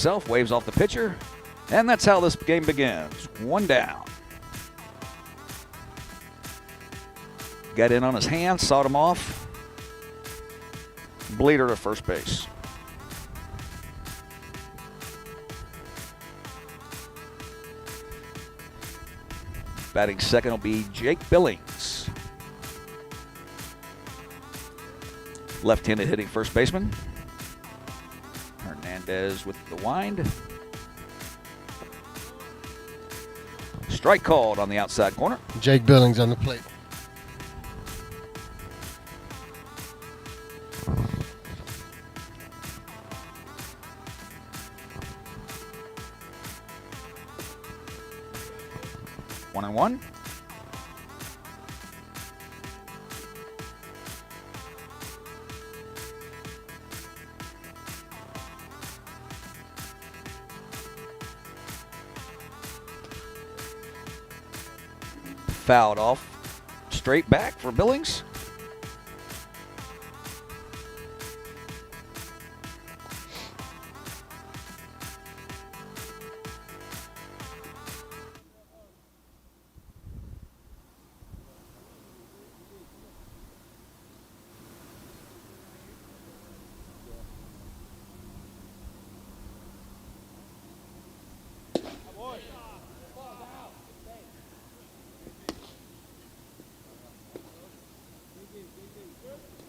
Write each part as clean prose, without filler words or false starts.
himself, waves off the pitcher, and that's how this game begins. 1 down. Got in on his hand, sawed him off. Bleeder to first base. Batting second will be Jake Billings. Left-handed hitting first baseman. Hernandez with the wind. Strike called on the outside corner. Jake Billings on the plate. One and one. Fouled off. Straight back for Billings.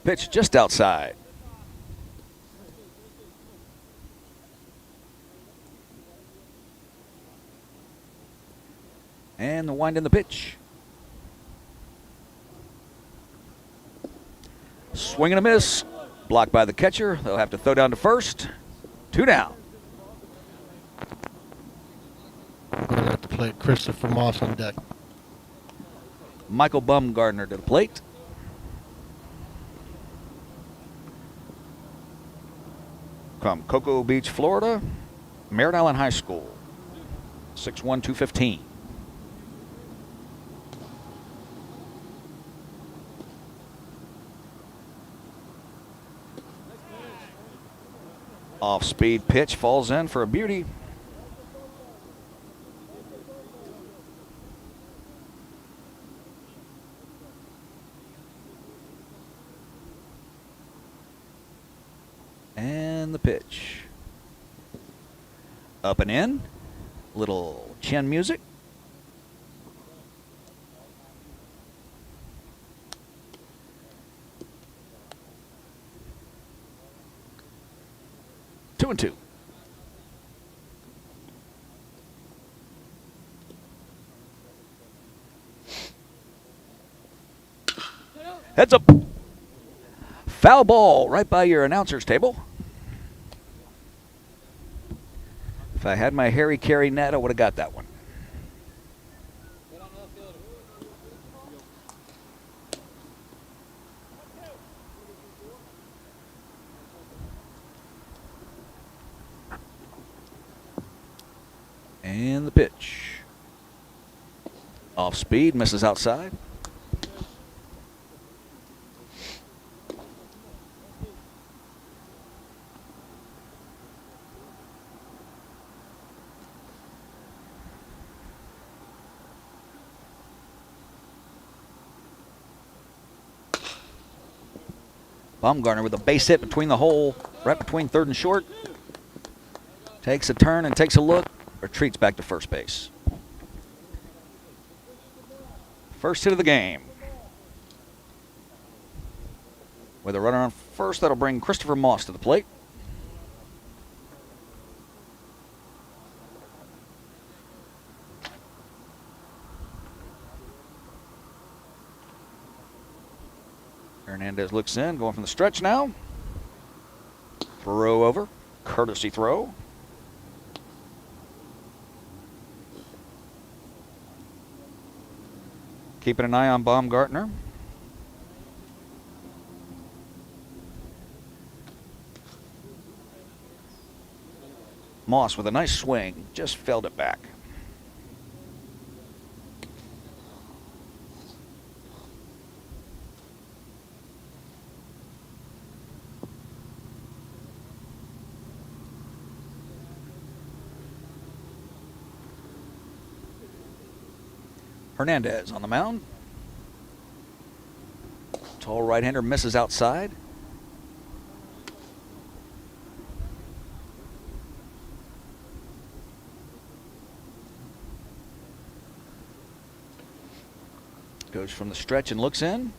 Pitch just outside. And the wind in the pitch. Swing and a miss. Blocked by the catcher. They'll have to throw down to first. 2 down. Going at the plate, Christopher Moss on deck. Michael Bumgardner to the plate. From Cocoa Beach, Florida, Merritt Island High School. 6'1", 215. Off-speed pitch falls in for a beauty. And the pitch. Up and in. Little chin music. Two and two. Heads up. Foul ball right by your announcer's table. If I had my Harry Carey net, I would have got that one. And the pitch. Off speed, misses outside. Bumgarner with a base hit between the hole, right between third and short. Takes a turn and takes a look, retreats back to first base. First hit of the game. With a runner on first, that'll bring Christopher Moss to the plate. Hernandez looks in, going from the stretch now. Throw over, courtesy throw. Keeping an eye on Baumgartner. Moss with a nice swing, just failed it back. Hernandez on the mound. Tall right-hander misses outside. Goes from the stretch and looks in.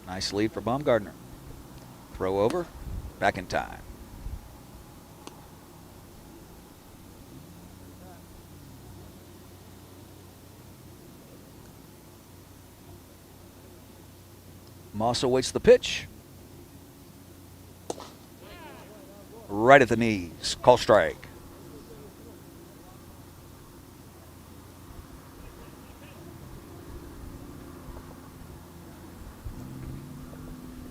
Nice lead for Baumgartner. Throw over, back in time. Moss awaits the pitch. Right at the knees. Call strike.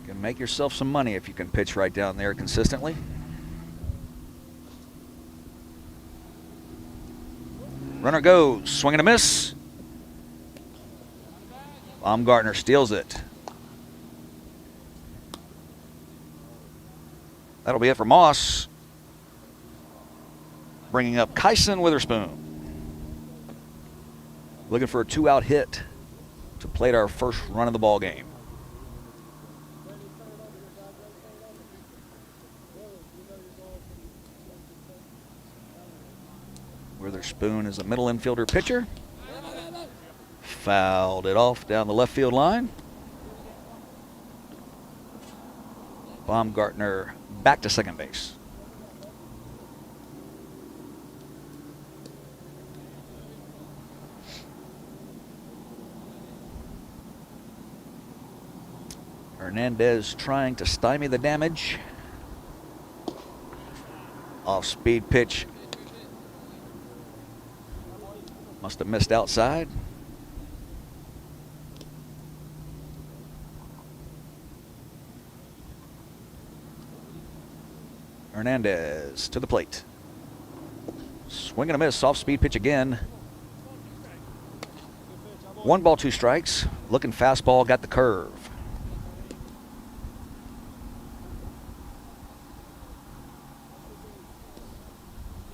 Can make yourself some money if you can pitch right down there consistently. Runner goes. Swing and a miss. Baumgartner steals it. That'll be it for Moss. Bringing up Kyson Witherspoon. Looking for a 2-out hit to plate our first run of the ball game. Witherspoon is a middle infielder pitcher. Fouled it off down the left field line. Baumgartner back to second base. Hernandez trying to stymie the damage. Off-speed pitch. Must have missed outside. Hernandez to the plate. Swing and a miss. Off-speed pitch again. 1 ball, 2 strikes. Looking fastball, got the curve.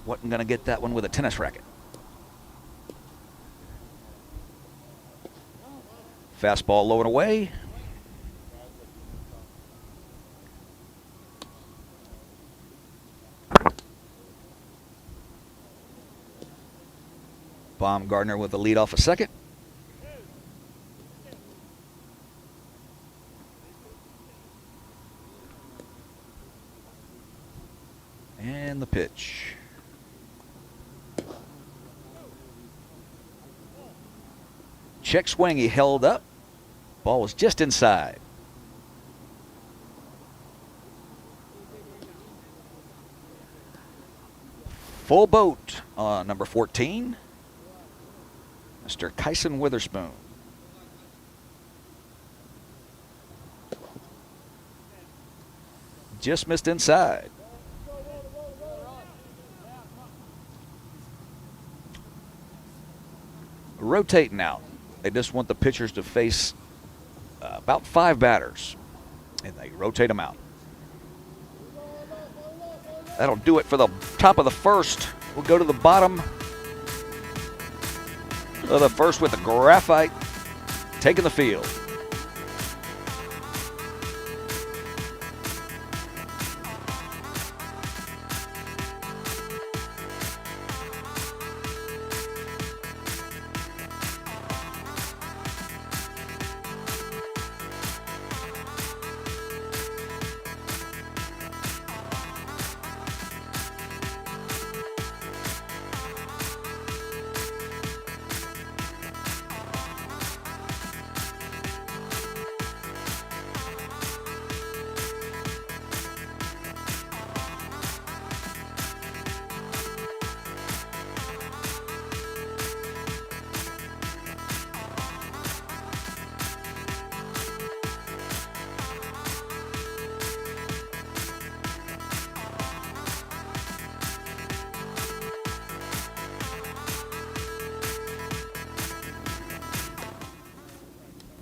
Wasn't going to get that one with a tennis racket. Fastball low and away. Baumgartner with the lead off a second. And the pitch. Check swing, he held up. Ball was just inside. Full boat on number 14. Mr. Kyson Witherspoon. Just missed inside. Rotating out. They just want the pitchers to face about 5 batters, and they rotate them out. That'll do it for the top of the first. We'll go to the bottom of the first with the Graphite taking the field.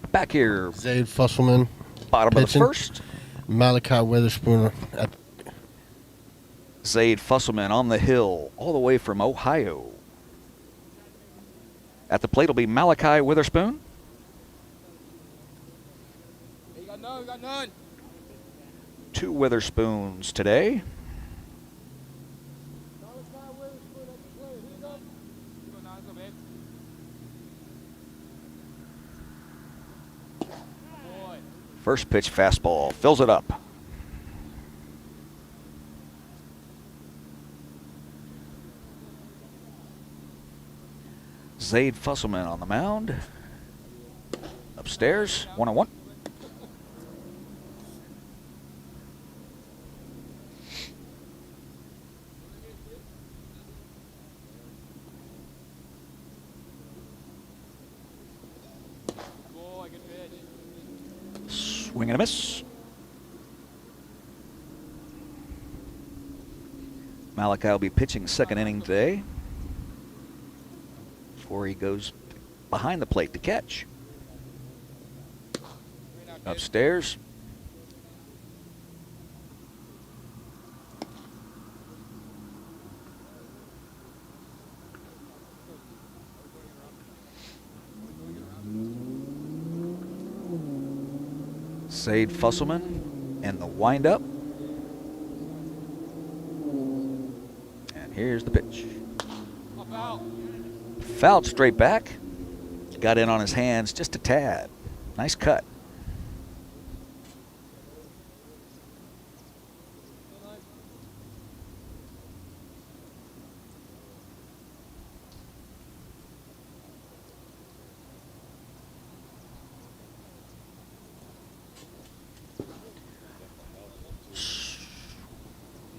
Back here, Zaid Fusselman. bottom pitching. of the first. Malachi Witherspoon at Zaid Fusselman on the hill, all the way from Ohio. At the plate will be Malachi Witherspoon. Hey, you got none, we got none. 2 Witherspoons today. First pitch fastball, fills it up. Zaid Fusselman on the mound. Upstairs, 1-1. Swing and a miss. Malachi will be pitching second inning today before he goes behind the plate to catch. Upstairs. Zaid Fusselman and the windup. And here's the pitch. Fouled straight back. Got in on his hands just a tad. Nice cut.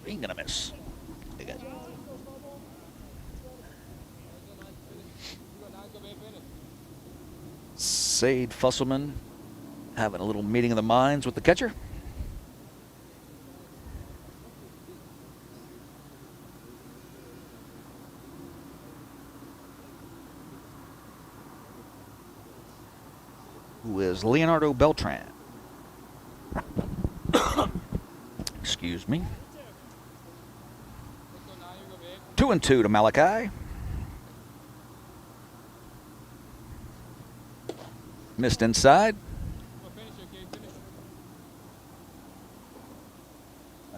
Ain't gonna miss. Zaid Fusselman having a little meeting of the minds with the catcher. Who is Leonardo Beltran. Excuse me. 2-2 to Malachi. Missed inside.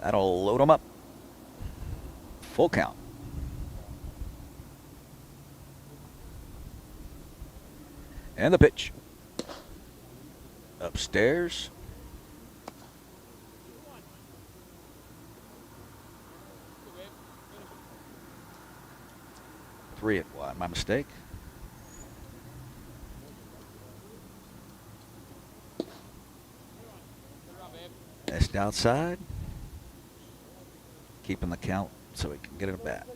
That'll load him up. Full count. And the pitch. Upstairs. Three at one. My mistake. Just outside. Keeping the count so he can get it at bat.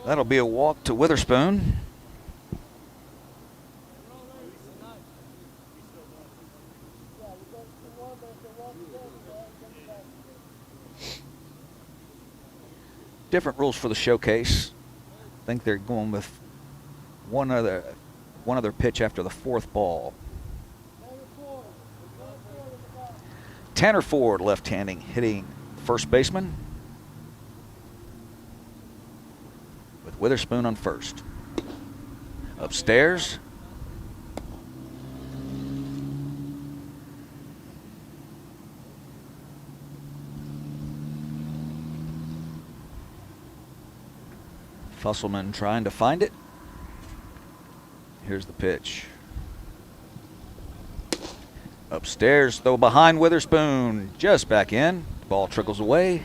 That'll be a walk to Witherspoon. Different rules for the showcase. I think they're going with one other pitch after the fourth ball. Tanner Ford, left-handing, hitting first baseman, with Witherspoon on first. Upstairs. Fusselman trying to find it. Here's the pitch. Upstairs, though behind Witherspoon, just back in. Ball trickles away,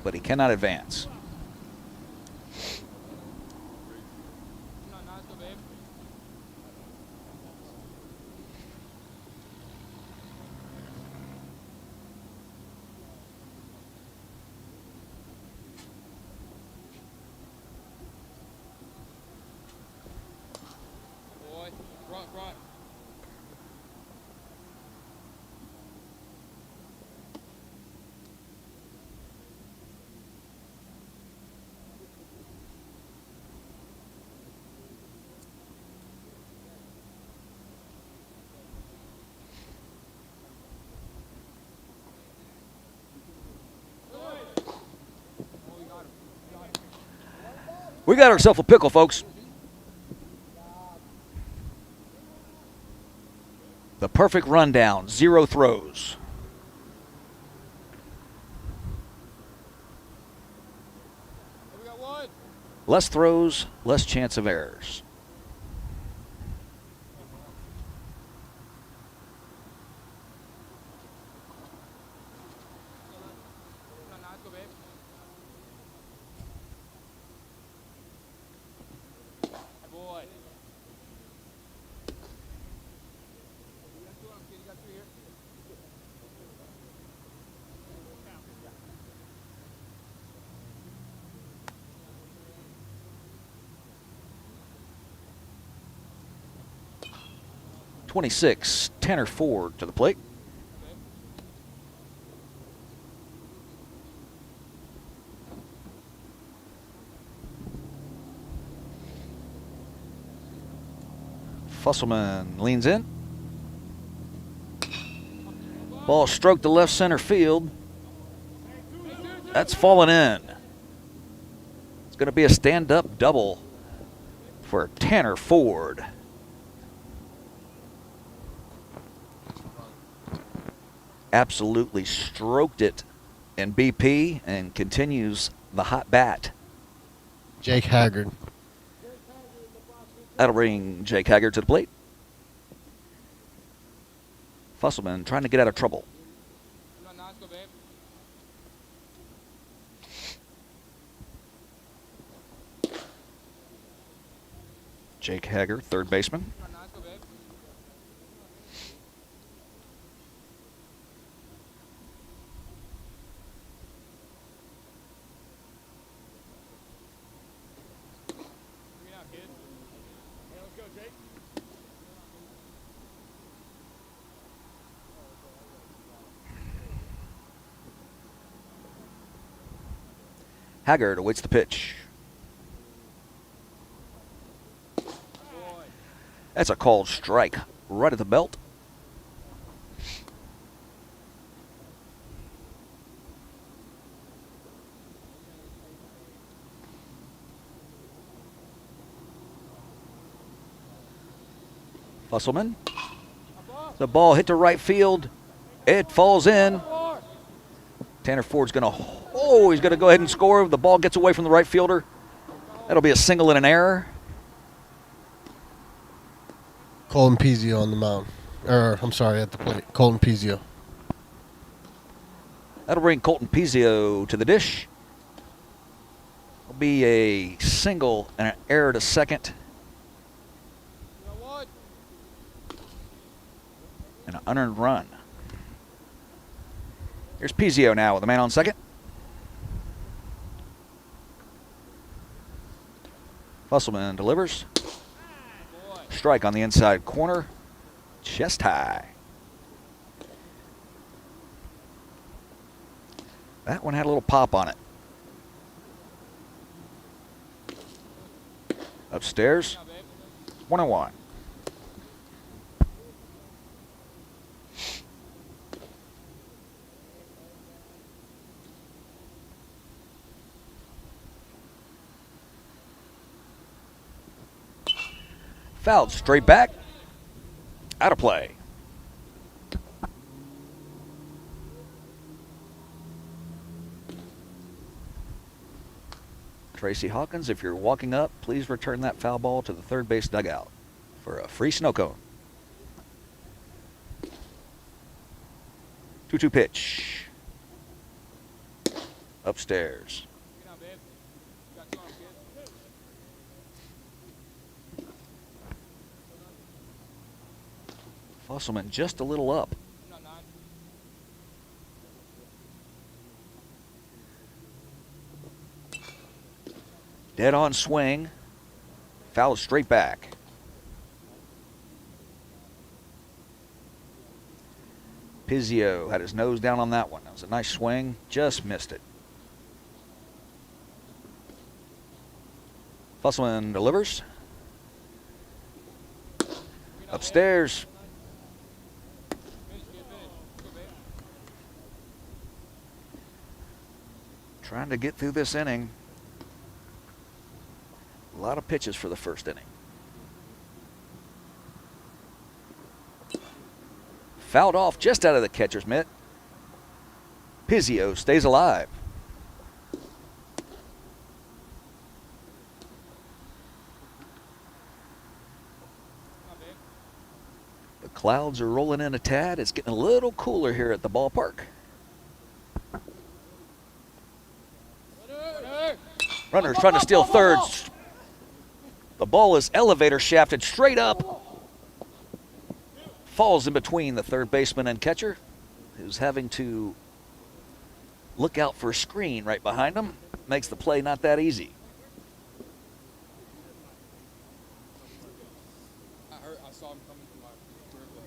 but he cannot advance. We got ourselves a pickle, folks. The perfect rundown, 0 throws. We got one. Less throws, less chance of errors. Let's go, babe. Good boy. You got 2 on him, kid. You got 3 here. Yeah. 26, Tanner Ford to the plate. Fusselman leans in. Ball stroked to left center field. That's fallen in. It's going to be a stand-up double for Tanner Ford. Absolutely stroked it in BP and continues the hot bat. Jake Haggard. That'll bring Jake Haggard to the plate. Fusselman trying to get out of trouble. Let's go, babe. Jake Haggard, third baseman. Let's go, babe. Bring it out, kid. Hey, let's go, Jake. Haggard awaits the pitch. Boy. That's a called strike right at the belt. Fusselman. The ball hit to right field. It falls in. Tanner Ford's going to, he's going to go ahead and score. The ball gets away from the right fielder. That'll be a single and an error. Colton Pizio on the mound. I'm sorry, at the plate. Colton Pizio. That'll bring Colton Pizio to the dish. It'll be a single and an error to second. We got one. And an unearned run. Here's Pizio now with a man on second. Fusselman delivers. Boy. Strike on the inside corner. Chest high. That one had a little pop on it. Upstairs. Now, babe. 1-1. Fouled straight back. Out of play. Tracy Hawkins, if you're walking up, please return that foul ball to the third base dugout for a free snow cone. 2-2 pitch. Upstairs. Get out, babe. You got 2 on him, kid. Fusselman just a little up. Not 9. Dead on swing. Foul straight back. Pizio had his nose down on that one. That was a nice swing. Just missed it. Fusselman delivers. Upstairs. Finish, kid, finish. Let's go, babe. Trying to get through this inning. A lot of pitches for the first inning. Fouled off just out of the catcher's mitt. Pizzio stays alive. The clouds are rolling in a tad. It's getting a little cooler here at the ballpark. Runner's trying to steal third. The ball is elevator shafted straight up. Falls in between the third baseman and catcher, who's having to look out for a screen right behind him. Makes the play not that easy. I saw him coming from my peripheral.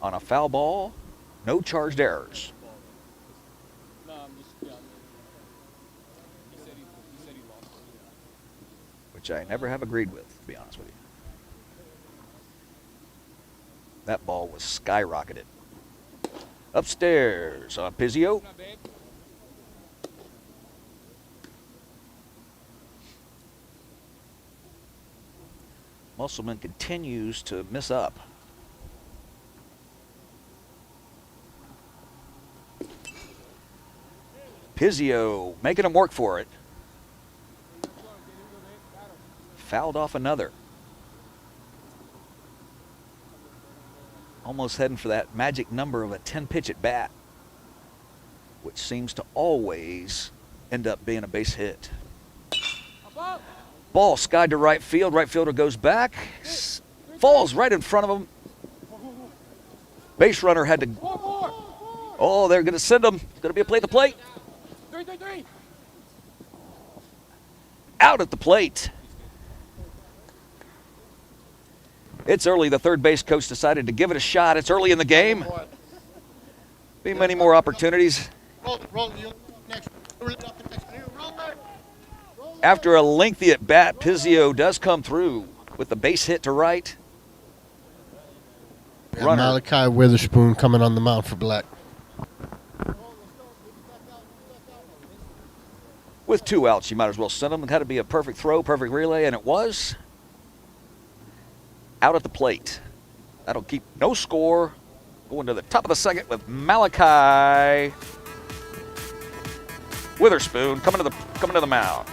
On a foul ball, no charged errors. No, I'm just, yeah, I mean, he said he lost it. Which I never have agreed with, to be honest with you. That ball was skyrocketed. Upstairs on Pizzio. Not bad. Musselman continues to miss up. Pizzio making him work for it. Fouled off another. Almost heading for that magic number of a 10 pitch at bat, which seems to always end up being a base hit. Ball skied to right field. Right fielder goes back, falls right in front of him. Base runner had to. Oh, they're going to send him. It's going to be a play at the plate. 3-3-3. Out at the plate. It's early. The third base coach decided to give it a shot. It's early in the game. Be many more opportunities. After a lengthy at bat, Pizzio does come through with the base hit to right. Yeah, Malachi Witherspoon coming on the mound for Black. With 2 outs, you might as well send him. It had to be a perfect throw, perfect relay, and it was. Out at the plate. That'll keep no score. Going to the top of the second with Malachi Witherspoon coming to the mound.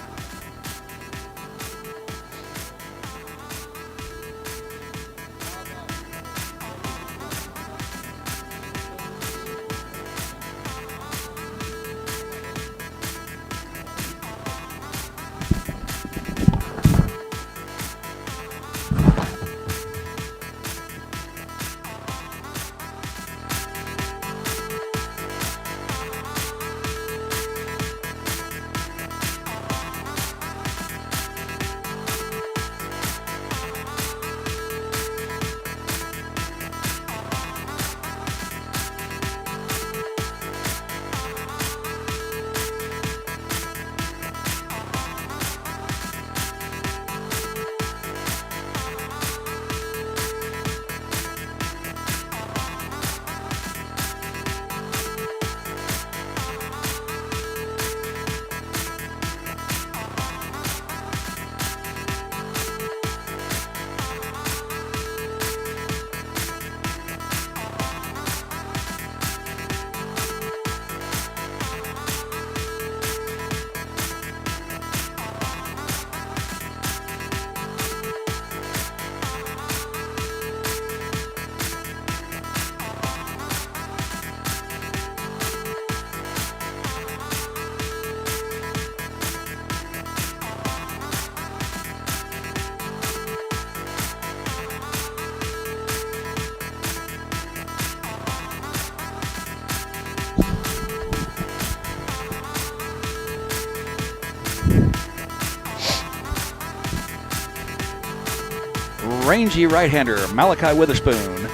Rangy right-hander Malachi Witherspoon.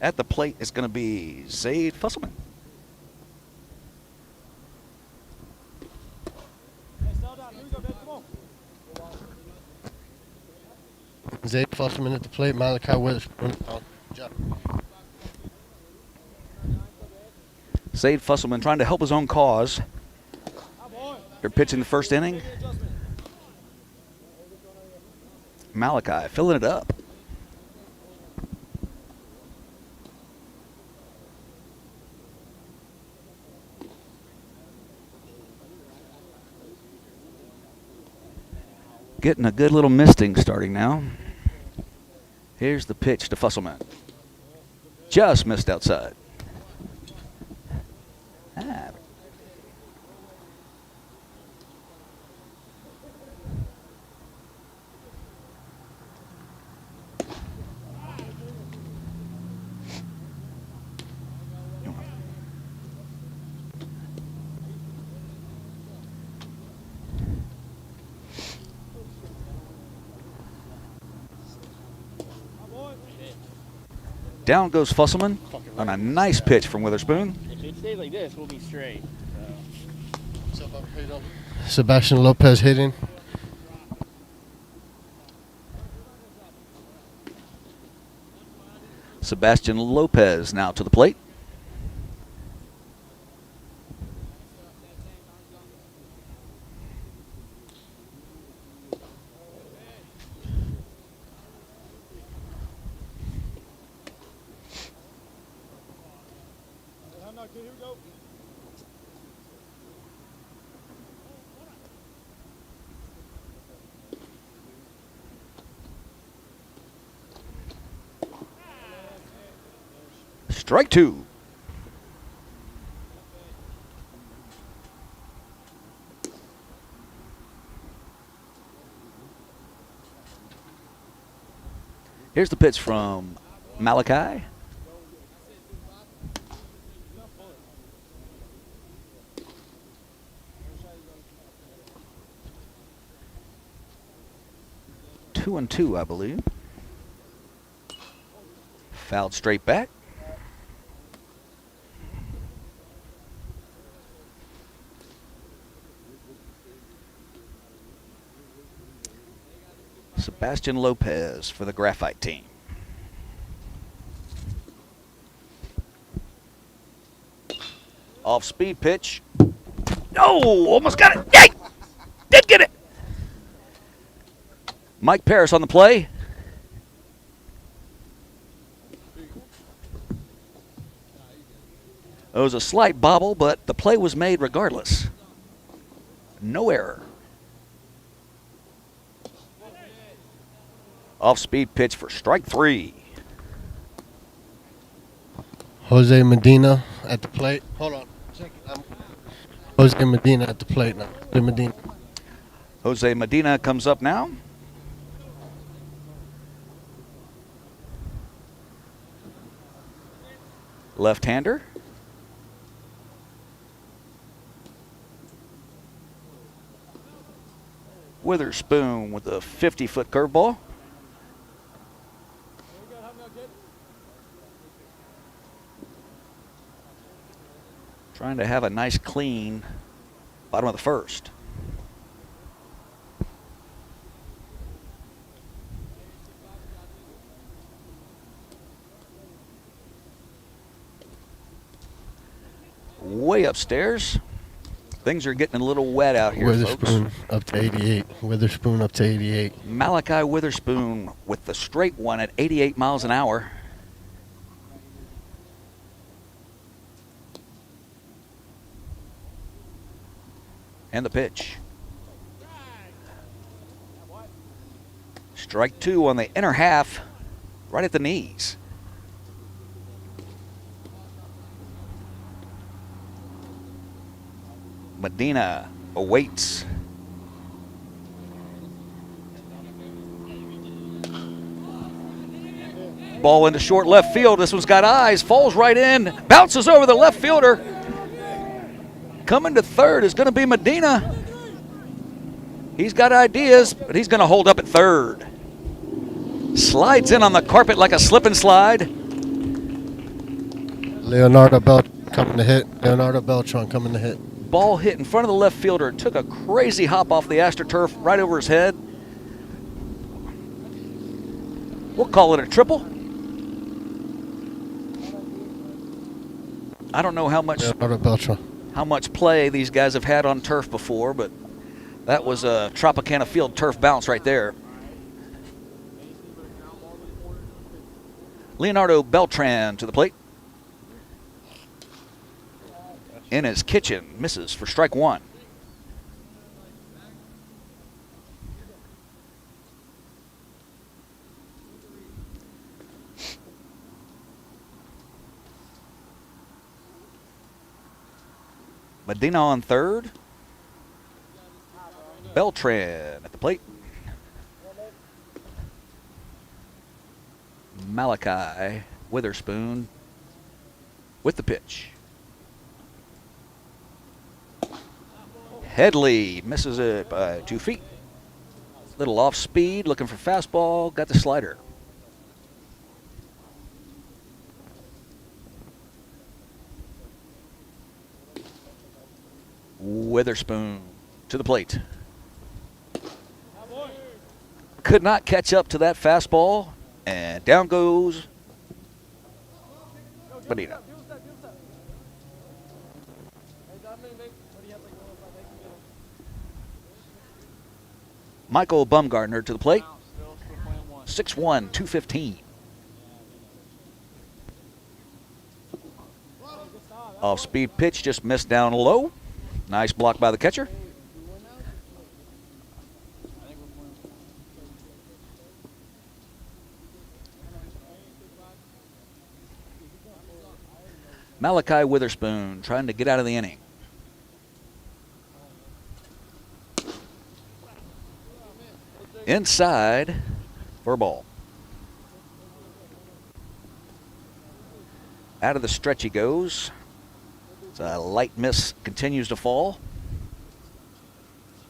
At the plate is going to be Zaid Fusselman. Zaid Fusselman at the plate. Malachi Witherspoon. Oh, good job. Sade Fusselman trying to help his own cause. They're pitching the first inning. Malachi filling it up. Getting a good little misting starting now. Here's the pitch to Fusselman. Just missed outside. Down goes Fusselman on a nice pitch from Witherspoon. If it stays like this, we'll be straight. Sebastian Lopez hitting. Sebastian Lopez now to the plate. Here we go. Strike two. Here's the pitch from Malachi. Two and two, I believe. Fouled straight back. Sebastian Lopez for the Graphite team. Off speed pitch. No, almost got it. Yay! Did get it. Mike Paris on the play. It was a slight bobble, but the play was made regardless. No error. Off-speed pitch for strike three. Jose Medina at the plate. Hold on. Jose Medina at the plate now. Jose Medina comes up now. Left-hander. Witherspoon with a 50-foot curveball. Trying to have a nice clean bottom of the first. Way upstairs. Things are getting a little wet out here, Witherspoon folks. up to 88. Witherspoon up to 88. Malachi Witherspoon with the straight one at 88 miles an hour. And the pitch. Strike two on the inner half, right at the knees. Medina awaits. Ball into short left field. This one's got eyes. Falls right in. Bounces over the left fielder. Coming to third is going to be Medina. He's got ideas, but he's going to hold up at third. Slides in on the carpet like a slip and slide. Leonardo Beltran coming to hit. Leonardo Beltran coming to hit. Ball hit in front of the left fielder. Took a crazy hop off the AstroTurf right over his head. We'll call it a triple. I don't know how much Leonardo Beltran. play these guys have had on turf before, but that was a Tropicana Field turf bounce right there. Leonardo Beltran to the plate. In his kitchen, misses for strike one. Medina on third. Beltran at the plate. Malachi Witherspoon with the pitch. Headley misses it by 2 feet. Little off speed, looking for fastball, got the slider. Witherspoon to the plate. Could not catch up to that fastball, and down goes Medina. Michael Bumgardner to the plate. 6'1", 215. Off-speed pitch, just missed down low. Nice block by the catcher. Malachi Witherspoon trying to get out of the inning. Inside for a ball. Out of the stretch he goes. It's a light miss, continues to fall.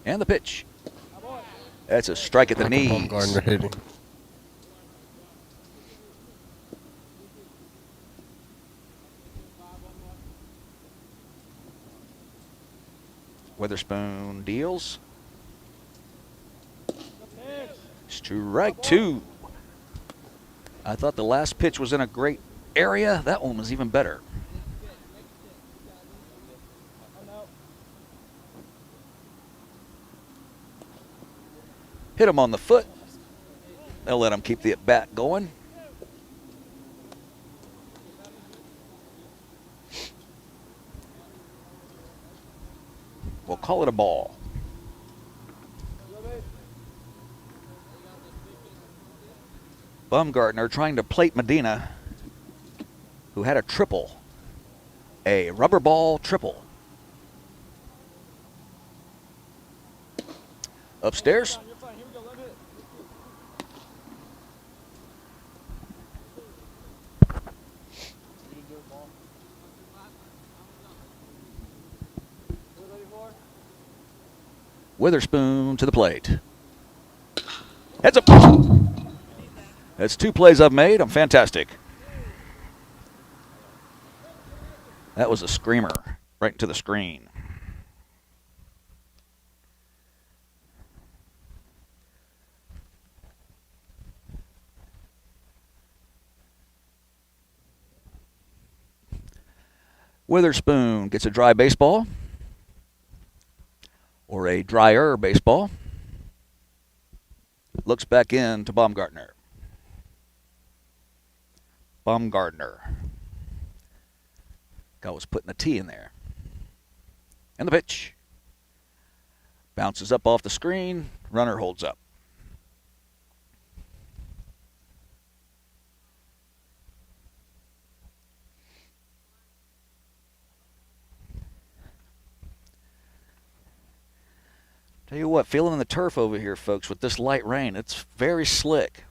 And the pitch. That's a strike at the knees. Bumgardner hitting. Witherspoon deals. Strike two. I thought the last pitch was in a great area. That one was even better. Hit him on the foot. They'll let him keep the at-bat going. We'll call it a ball. Bumgardner trying to plate Medina, who had a triple. A rubber ball triple. Upstairs. Witherspoon to the plate. Heads up. That's 2 plays I've made. I'm fantastic. That was a screamer right into the screen. Witherspoon gets a dry baseball. Or a drier baseball. Looks back in to Bumgardner. Bumgardner. Guy was putting a T in there. And the pitch. Bounces up off the screen. Runner holds up. Tell you what, feeling the turf over here, folks, with this light rain, it's very slick.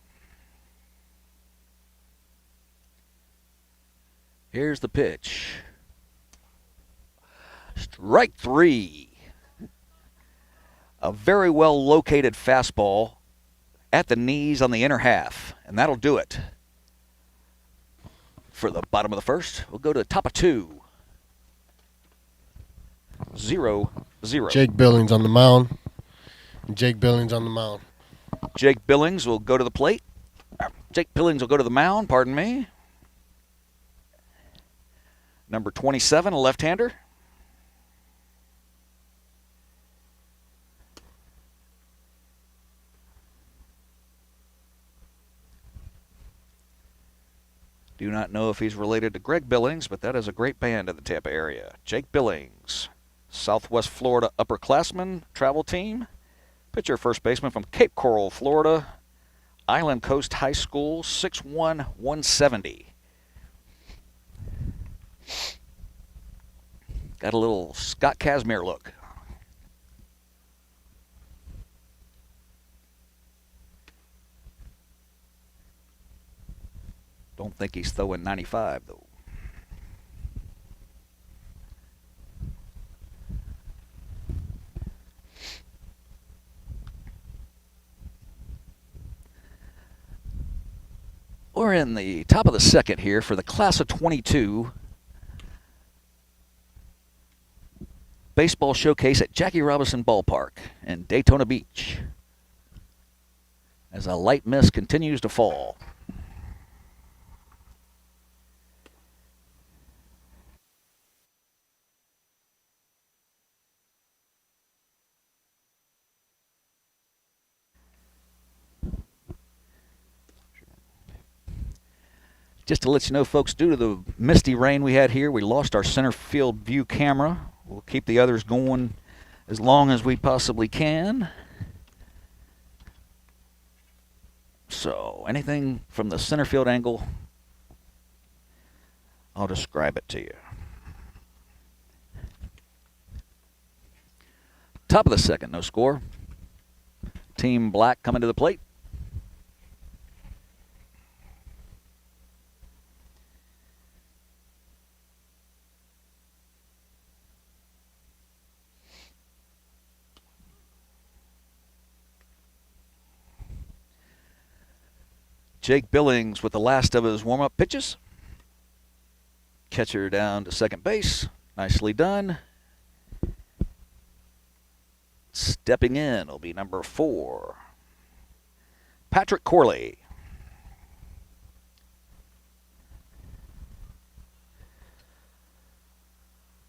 Here's the pitch. Strike 3. A very well located fastball at the knees on the inner half, and that'll do it. For the bottom of the first, we'll go to the top of 2. 0-0. Jake Billings on the mound. Jake Billings on the mound. Jake Billings will go to the plate. Jake Billings will go to the mound, pardon me. Number 27, a left-hander. Do not know if he's related to Greg Billings, but that is a great band in the Tampa area. Jake Billings, Southwest Florida upperclassman travel team. Pitcher, first baseman from Cape Coral, Florida. Island Coast High School, 6'1", 170. Got a little Scott Kazmir look. Don't think he's throwing 95, though. We're in the top of the second here for the class of 22 baseball showcase at Jackie Robinson Ballpark in Daytona Beach as a light mist continues to fall. Just to let you know, folks, due to the misty rain we had here, we lost our center field view camera. We'll keep the others going as long as we possibly can. So anything from the center field angle, I'll describe it to you. Top of the second, no score. Team Black coming to the plate. Jake Billings with the last of his warm-up pitches. Catcher down to second base. Nicely done. Stepping in will be number 4, Patrick Corley.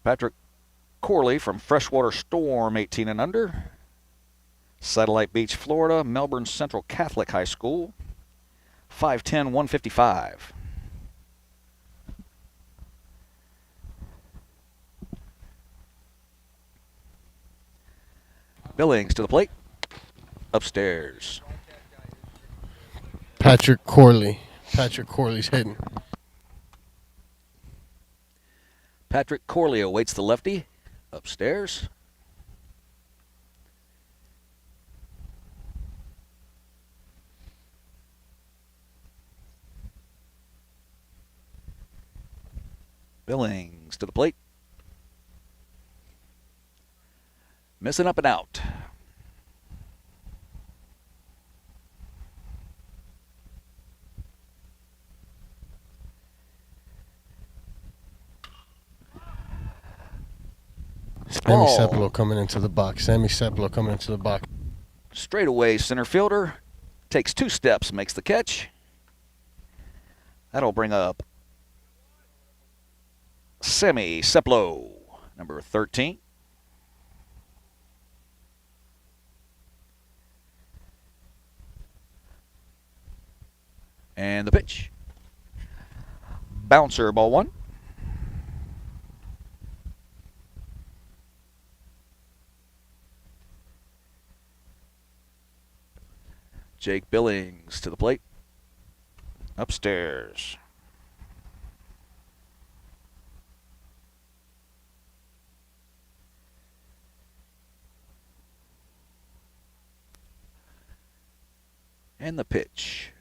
Patrick Corley from Freshwater Storm, 18 and under. Satellite Beach, Florida, Melbourne Central Catholic High School. 5'10", 155. Billings to the plate. Upstairs. Patrick Corley. Patrick Corley's hitting. Patrick Corley awaits the lefty. Upstairs. Billings to the plate. Missing up and out. Sammy Seplo coming into the box. Sammy Seplo coming into the box. Straightaway center fielder. Takes 2 steps, makes the catch. That'll bring up Sammy Seplo, number 13. And the pitch. Bouncer, ball 1. Jake Billings to the plate. Upstairs. And the pitch.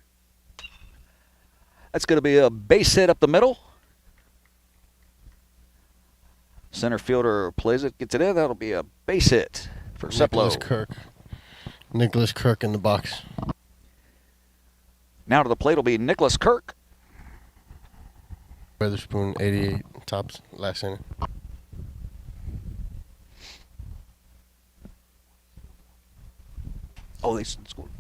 That's going to be a base hit up the middle. Center fielder plays it, gets it in. That'll be a base hit for Seplo. Nicholas Kirk in the box. Now to the plate will be Nicholas Kirk. Weatherspoon, 88 tops, last inning. Oh, they scored.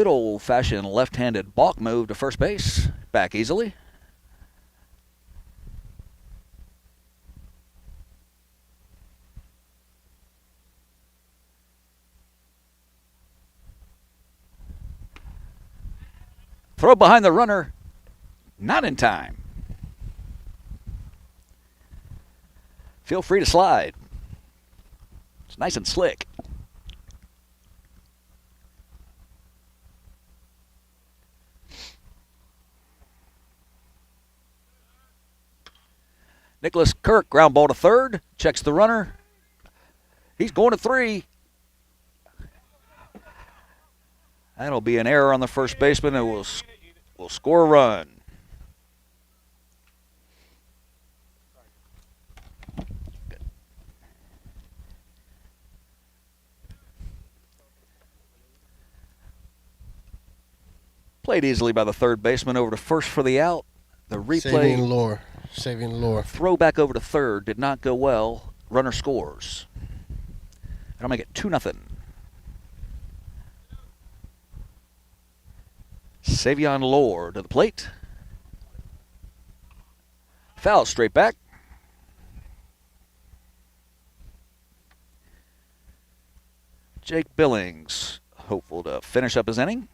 Good old-fashioned left-handed balk move to first base. Back easily. Throw behind the runner. Not in time. Feel free to slide. It's nice and slick. Nicholas Kirk, ground ball to third. Checks the runner. He's going to 3. That'll be an error on the first baseman, and we'll score a run. Played easily by the third baseman over to first for the out. The replay. Saving lore. Throw back over to third did not go well. Runner scores. That'll make it 2-0. Savion Lore to the plate. Foul straight back. Jake Billings, hopeful to finish up his inning.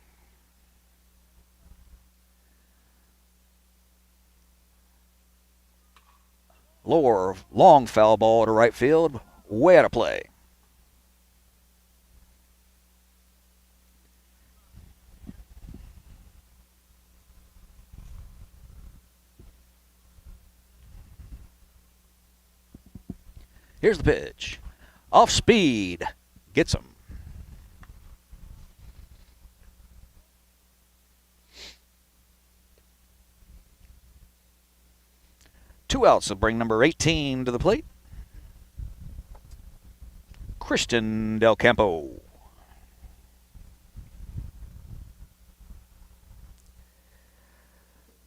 Lore, long foul ball to right field, way out of play. Here's the pitch. Off speed. Gets him. Two outs to bring number 18 to the plate. Christian Del Campo.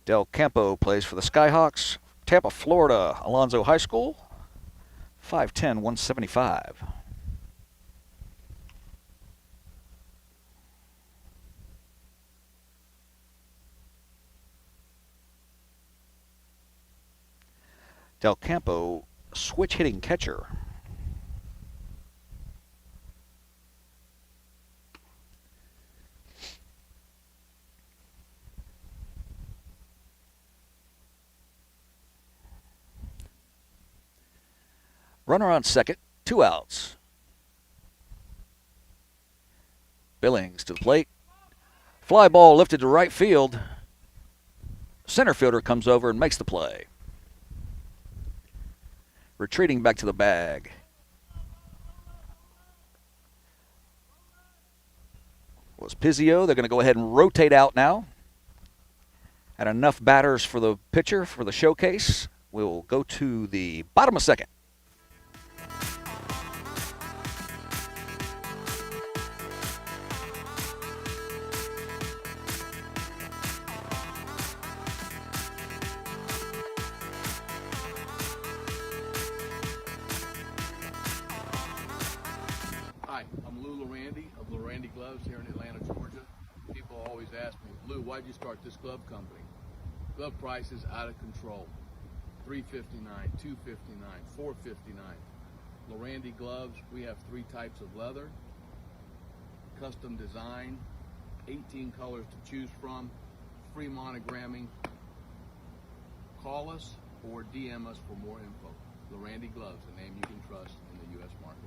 Del Campo plays for the Skyhawks. Tampa, Florida, Alonzo High School. 5'10", 175. Del Campo, switch hitting catcher. Runner on second, 2 outs. Billings to the plate. Fly ball lifted to right field. Center fielder comes over and makes the play. Retreating back to the bag. Was Pizzio. They're going to go ahead and rotate out now. Had enough batters for the pitcher for the showcase. We'll go to the bottom of second. Hi, I'm Lou LLERANDI of LLERANDI Gloves here in Atlanta, Georgia. People always ask me, Lou, why'd you start this glove company? Glove prices out of control. $359, $259, $459. LLERANDI Gloves, we have 3 types of leather, custom design, 18 colors to choose from, free monogramming. Call us or DM us for more info. LLERANDI Gloves, a name you can trust in the U.S. market.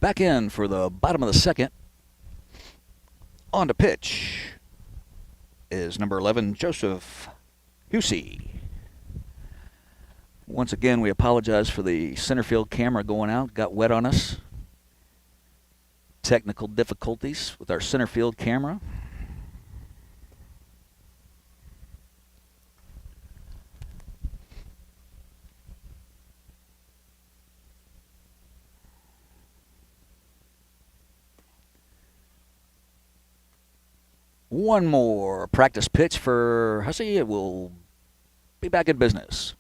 Back in for the bottom of the second. On to pitch is number 11, Joseph Husey. Once again, we apologize for the center field camera going out. Got wet on us. Technical difficulties with our center field camera. One more practice pitch for Hussey. It will be back in business.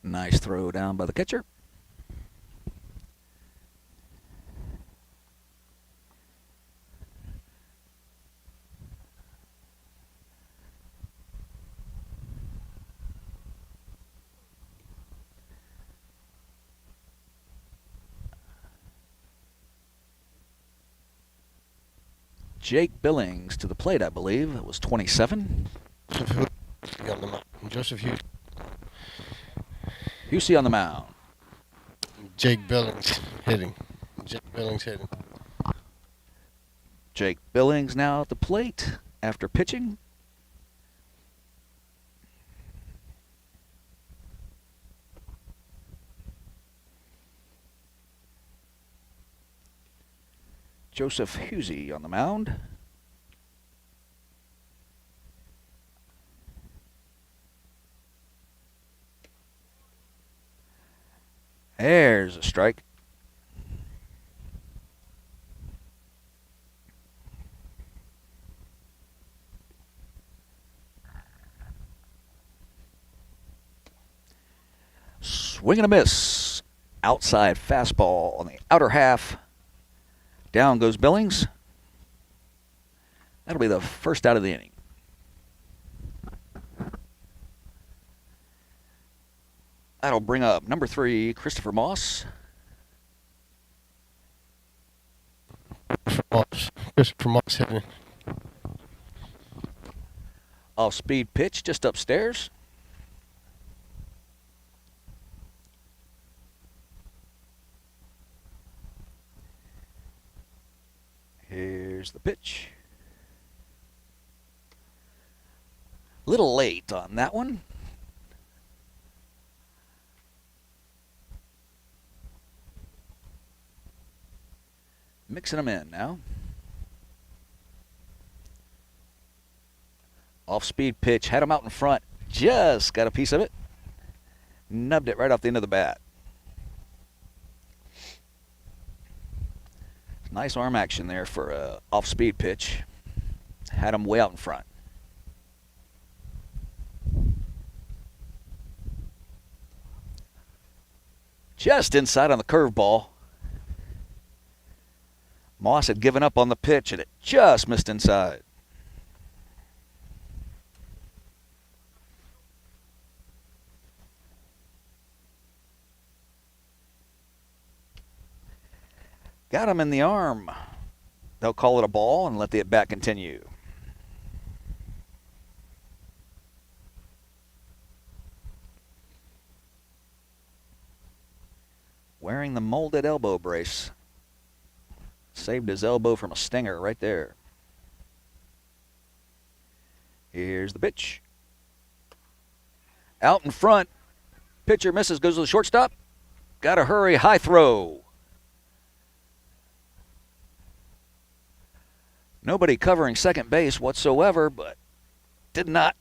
Nice throw down by the catcher. Jake Billings to the plate, I believe. It was 27. Joseph Hughes. Husey on the mound. Jake Billings hitting. Jake Billings hitting. Jake Billings now at the plate after pitching. Joseph Husey on the mound. There's a strike. Swing and a miss. Outside fastball on the outer half. Down goes Billings. That'll be the first out of the inning. That'll bring up number 3, Christopher Moss. Christopher Moss hitting. Off-speed pitch just upstairs. Here's the pitch. Little late on that one. Mixing them in now. Off-speed pitch, had him out in front. Just got a piece of it. Nubbed it right off the end of the bat. Nice arm action there for a off-speed pitch. Had him way out in front. Just inside on the curveball. Moss had given up on the pitch and it just missed inside. Got him in the arm. They'll call it a ball and let the at-bat continue. Wearing the molded elbow brace. Saved his elbow from a stinger right there. Here's the pitch. Out in front. Pitcher misses, goes to the shortstop. Got to hurry, high throw. Nobody covering second base whatsoever, but did not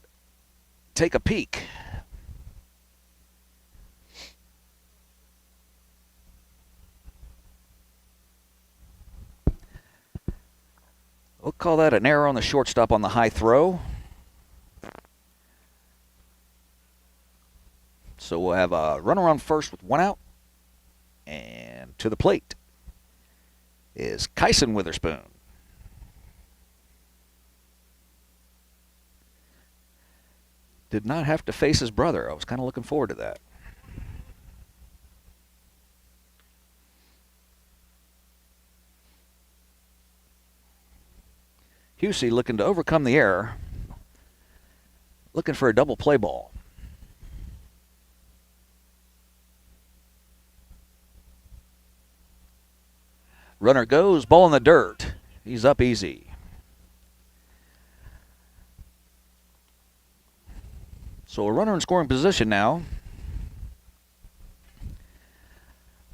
take a peek. We'll call that an error on the shortstop on the high throw. So we'll have a runner on first with one out. And to the plate is Kyson Witherspoon. Did not have to face his brother. I was kind of looking forward to that. Husey looking to overcome the error. Looking for a double play ball. Runner goes, ball in the dirt. He's up easy. So a runner in scoring position now.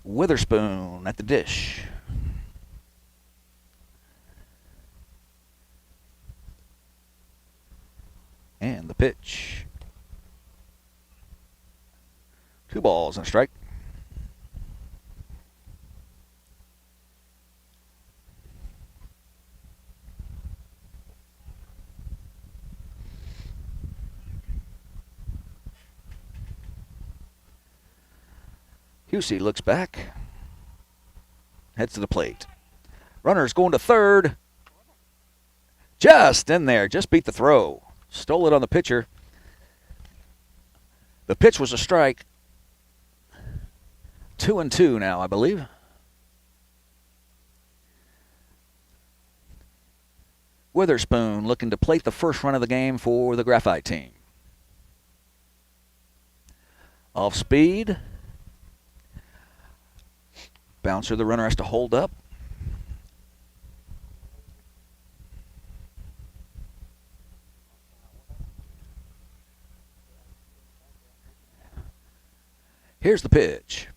Witherspoon at the dish. And the pitch. 2 balls and a strike. Husey looks back, heads to the plate. Runner's going to third. Just in there, just beat the throw. Stole it on the pitcher. The pitch was a strike. 2-2 now, I believe. Witherspoon looking to plate the first run of the game for the Graphite team. Off speed. Bouncer, the runner has to hold up. Here's the pitch.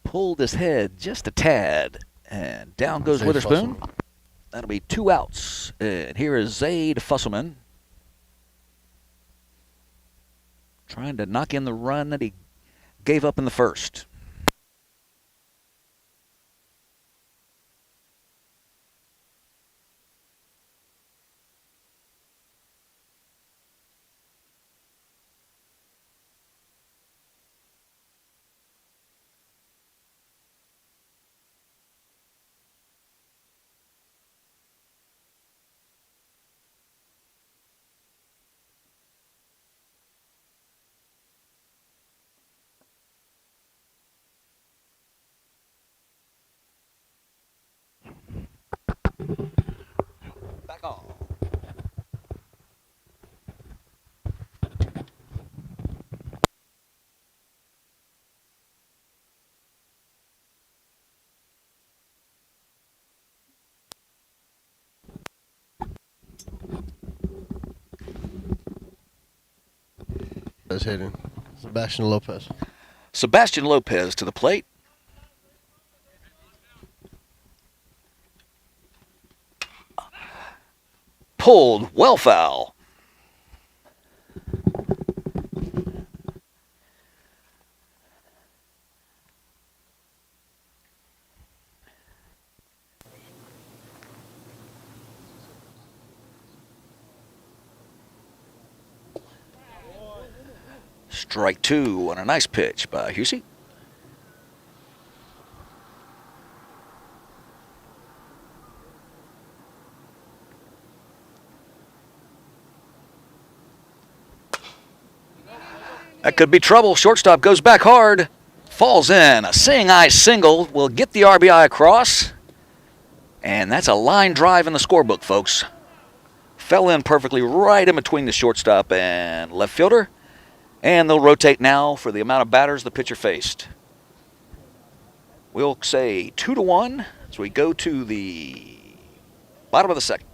Pulled his head just a tad, and down goes Witherspoon. That'll be 2 outs. And here is Zaid Fusselman trying to knock in the run that he gave up in the first. Back on. That's hitting. Sebastian Lopez. Sebastian Lopez to the plate. Pulled, well foul. Strike 2 on a nice pitch by Husey. That could be trouble. Shortstop goes back hard. Falls in. A seeing eye single will get the RBI across. And that's a line drive in the scorebook, folks. Fell in perfectly right in between the shortstop and left fielder. And they'll rotate now for the amount of batters the pitcher faced. We'll say 2-1 as we go to the bottom of the second.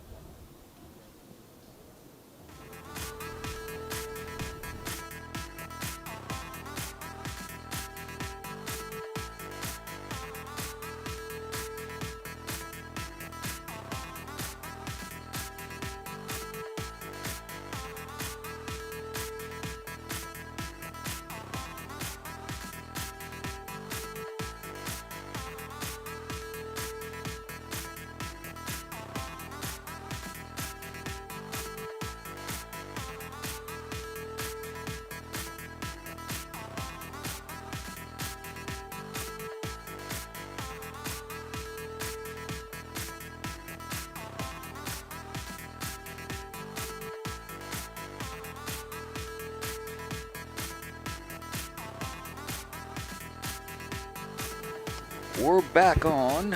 We're back on.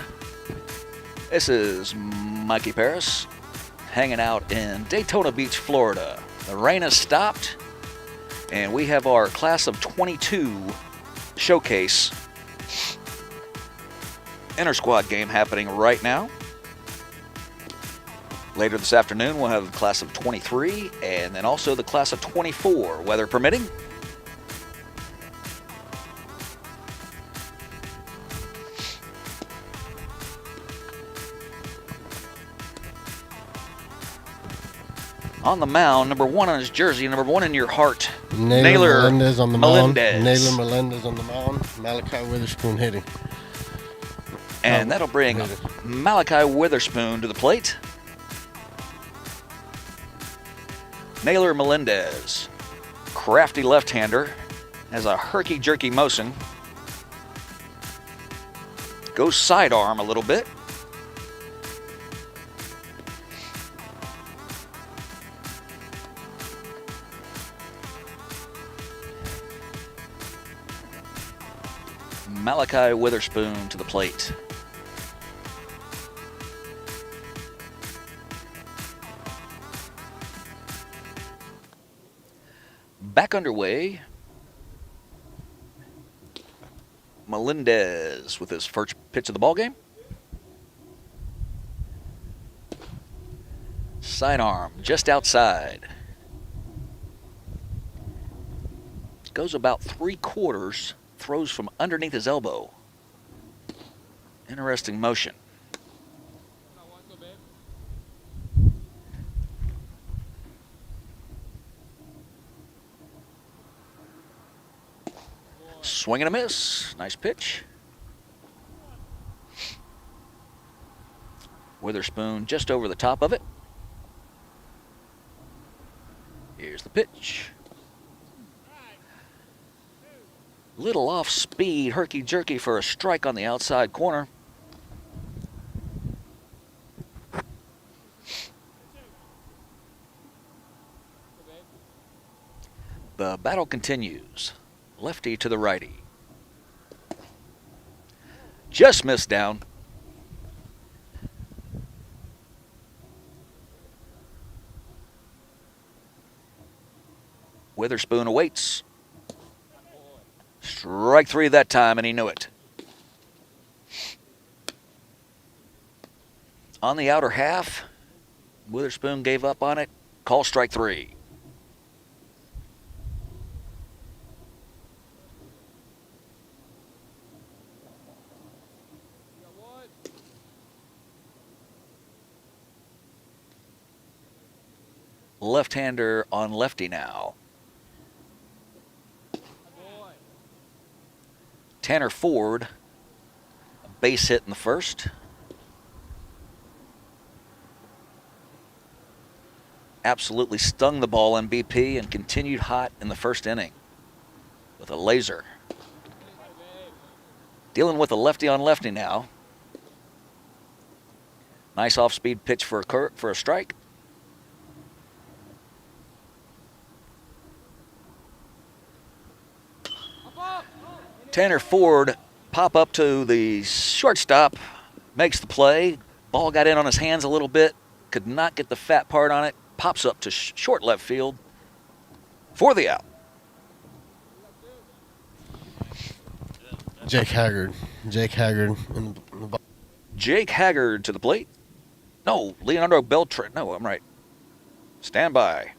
This is Mikey Paris hanging out in Daytona Beach, Florida. The rain has stopped, and we have our class of 22 showcase inter-squad game happening right now. Later this afternoon, we'll have the class of 23 and then also the class of 24, weather permitting. On the mound, number 1 on his jersey, number 1 in your heart, Naylor Melendez on the Melendez. mound. Naylor Melendez on the mound. Malachi Witherspoon hitting. And that'll bring Malachi Witherspoon to the plate. Naylor Melendez, crafty left-hander, has a herky-jerky motion. Goes sidearm a little bit. Malachi Witherspoon to the plate. Back underway. Melendez with his first pitch of the ball game. Sidearm just outside. Goes about 3/4. Throws from underneath his elbow. Interesting motion. Swing and a miss. Nice pitch. Witherspoon just over the top of it. Here's the pitch. Little off speed, herky-jerky for a strike on the outside corner. The battle continues. Lefty to the righty. Just missed down. Witherspoon awaits. Strike 3 that time, and he knew it. On the outer half, Witherspoon gave up on it. Call strike 3. Left-hander on lefty now. Tanner Ford, a base hit in the first. Absolutely stung the ball MVP and continued hot in the first inning with a laser. Dealing with a lefty on lefty now. Nice off-speed pitch for a strike. Tanner Ford pop up to the shortstop, makes the play. Ball got in on his hands a little bit, could not get the fat part on it. Pops up to short left field for the out. Jake Haggard. Jake Haggard. Jake Haggard to the plate. No, Leonardo Beltran. No, I'm right. Stand by.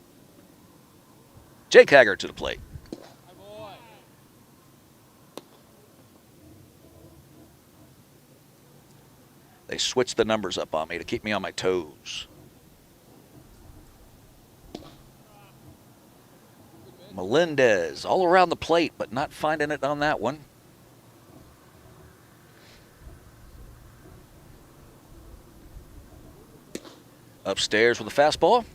Jake Haggard to the plate. They switched the numbers up on me to keep me on my toes. Melendez all around the plate, but not finding it on that one. Upstairs with a fastball.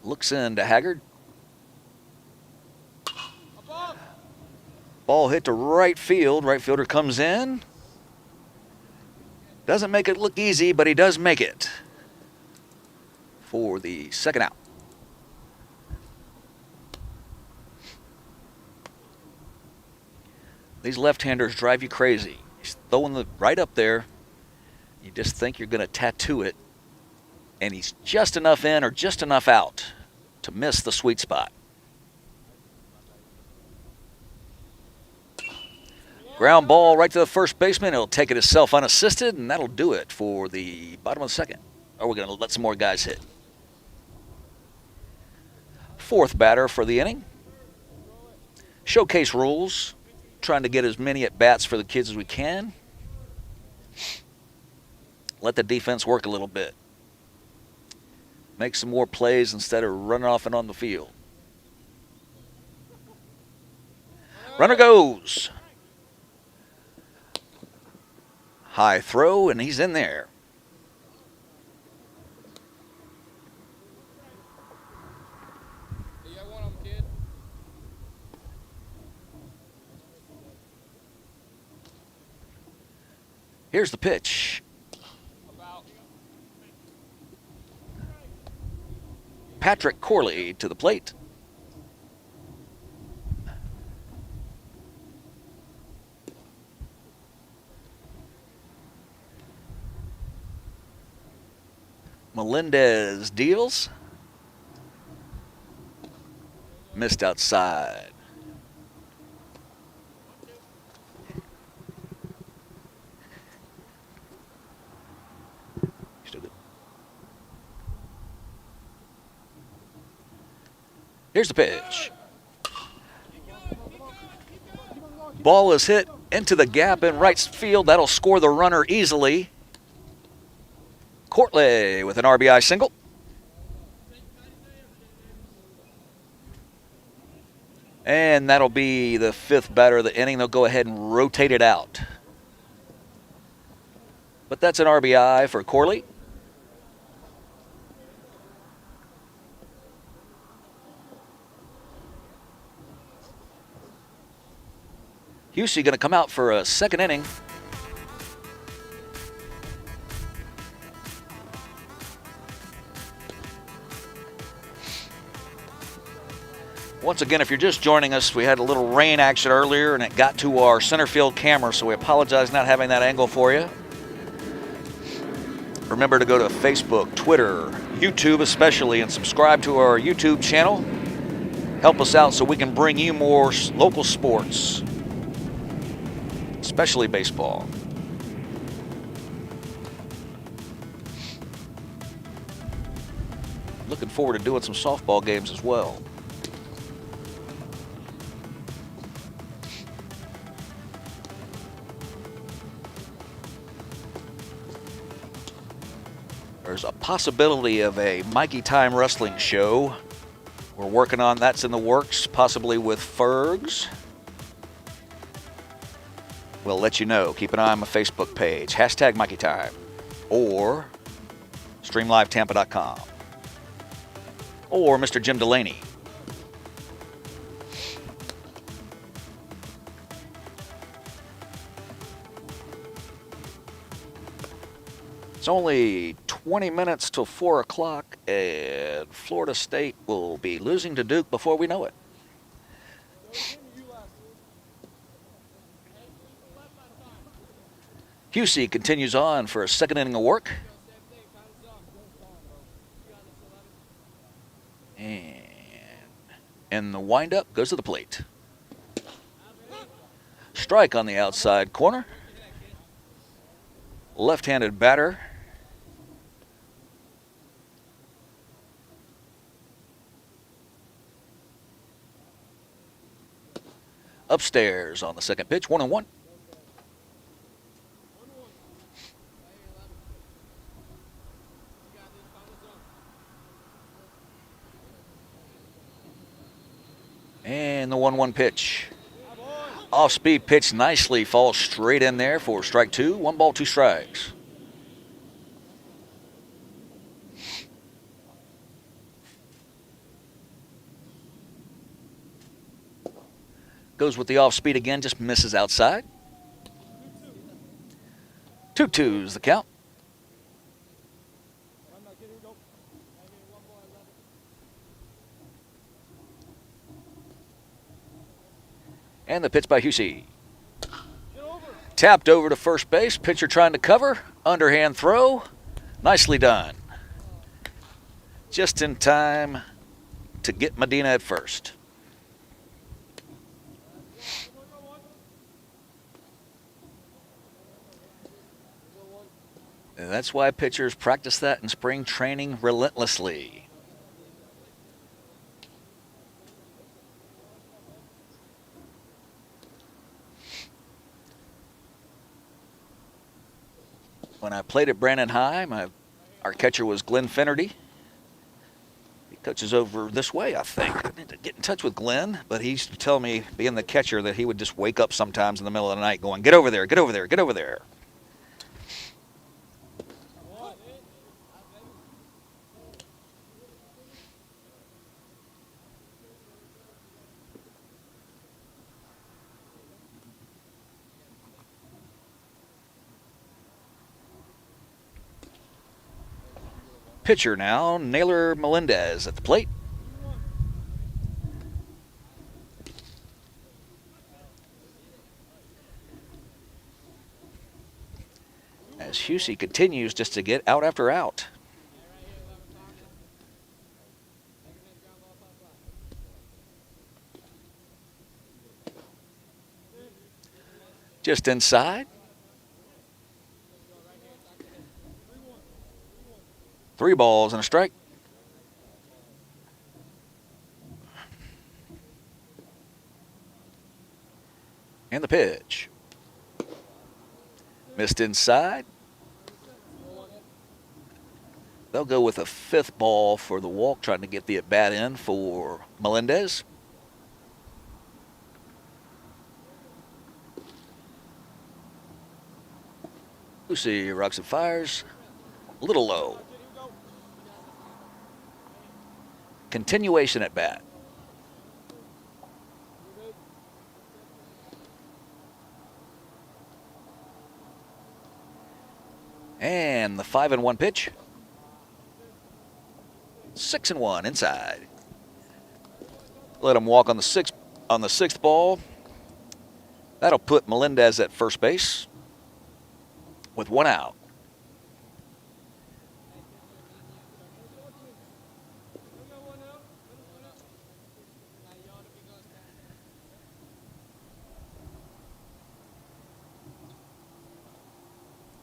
Looks into Haggard. Ball hit to right field. Right fielder comes in. Doesn't make it look easy, but he does make it for the second out. These left-handers drive you crazy. He's throwing the right up there. You just think you're going to tattoo it, and he's just enough in or just enough out. to miss the sweet spot. Ground ball right to the first baseman. He'll take it himself unassisted, and that'll do it for the bottom of the second. Or we're going to let some more guys hit. Fourth batter for the inning. Showcase rules. Trying to get as many at-bats for the kids as we can. Let the defense work a little bit. Make some more plays instead of running off and on the field. Runner goes. High throw, and he's in there. You got one on, kid. Here's the pitch. About. Patrick Corley to the plate. Melendez deals. Missed outside. Still good. Here's the pitch. Ball is hit into the gap in right field. That'll score the runner easily. Corley with an RBI single. And that'll be the fifth batter of the inning. They'll go ahead and rotate it out. But that's an RBI for Corley. Husey going to come out for a second inning. Once again, if you're just joining us, we had a little rain action earlier and it got to our center field camera, so we apologize not having that angle for you. Remember to go to Facebook, Twitter, YouTube especially, and subscribe to our YouTube channel. Help us out so we can bring you more local sports, especially baseball. Looking forward to doing some softball games as well. There's a possibility of a Mikey Time Wrestling show. We're working on that's in the works, possibly with Fergs. We'll let you know. Keep an eye on my Facebook page, hashtag Mikey Time, or StreamLiveTampa.com, or Mr. Jim Delaney. It's only 20 minutes till 4 o'clock, and Florida State will be losing to Duke before we know it. Husey continues on for a second inning of work. And the windup goes to the plate. Strike on the outside corner. Left-handed batter. Upstairs on the second pitch, 1-1. And the 1-1 pitch. Off-speed pitch nicely falls straight in there for strike two. 1 ball, 2 strikes. Goes with the off-speed again, just misses outside. 2-2's the count. And the pitch by Husey. Tapped over to first base. Pitcher trying to cover. Underhand throw. Nicely done. Just in time to get Medina at first. And that's why pitchers practice that in spring training relentlessly. When I played at Brandon High, our catcher was Glenn Finnerty. He coaches over this way, I think. I need to get in touch with Glenn, but he used to tell me, being the catcher, that he would just wake up sometimes in the middle of the night going, "Get over there, get over there, get over there." Pitcher now, Naylor Melendez at the plate. As Husey continues just to get out after out. Just inside. 3 balls and a strike. And the pitch. Missed inside. They'll go with a 5th ball for the walk, trying to get the at-bat in for Melendez. Lucy rocks and fires. A little low. Continuation at bat. And the 5-1 pitch. 6-1 inside. Let him walk on the sixth ball. That'll put Melendez at first base with 1 out.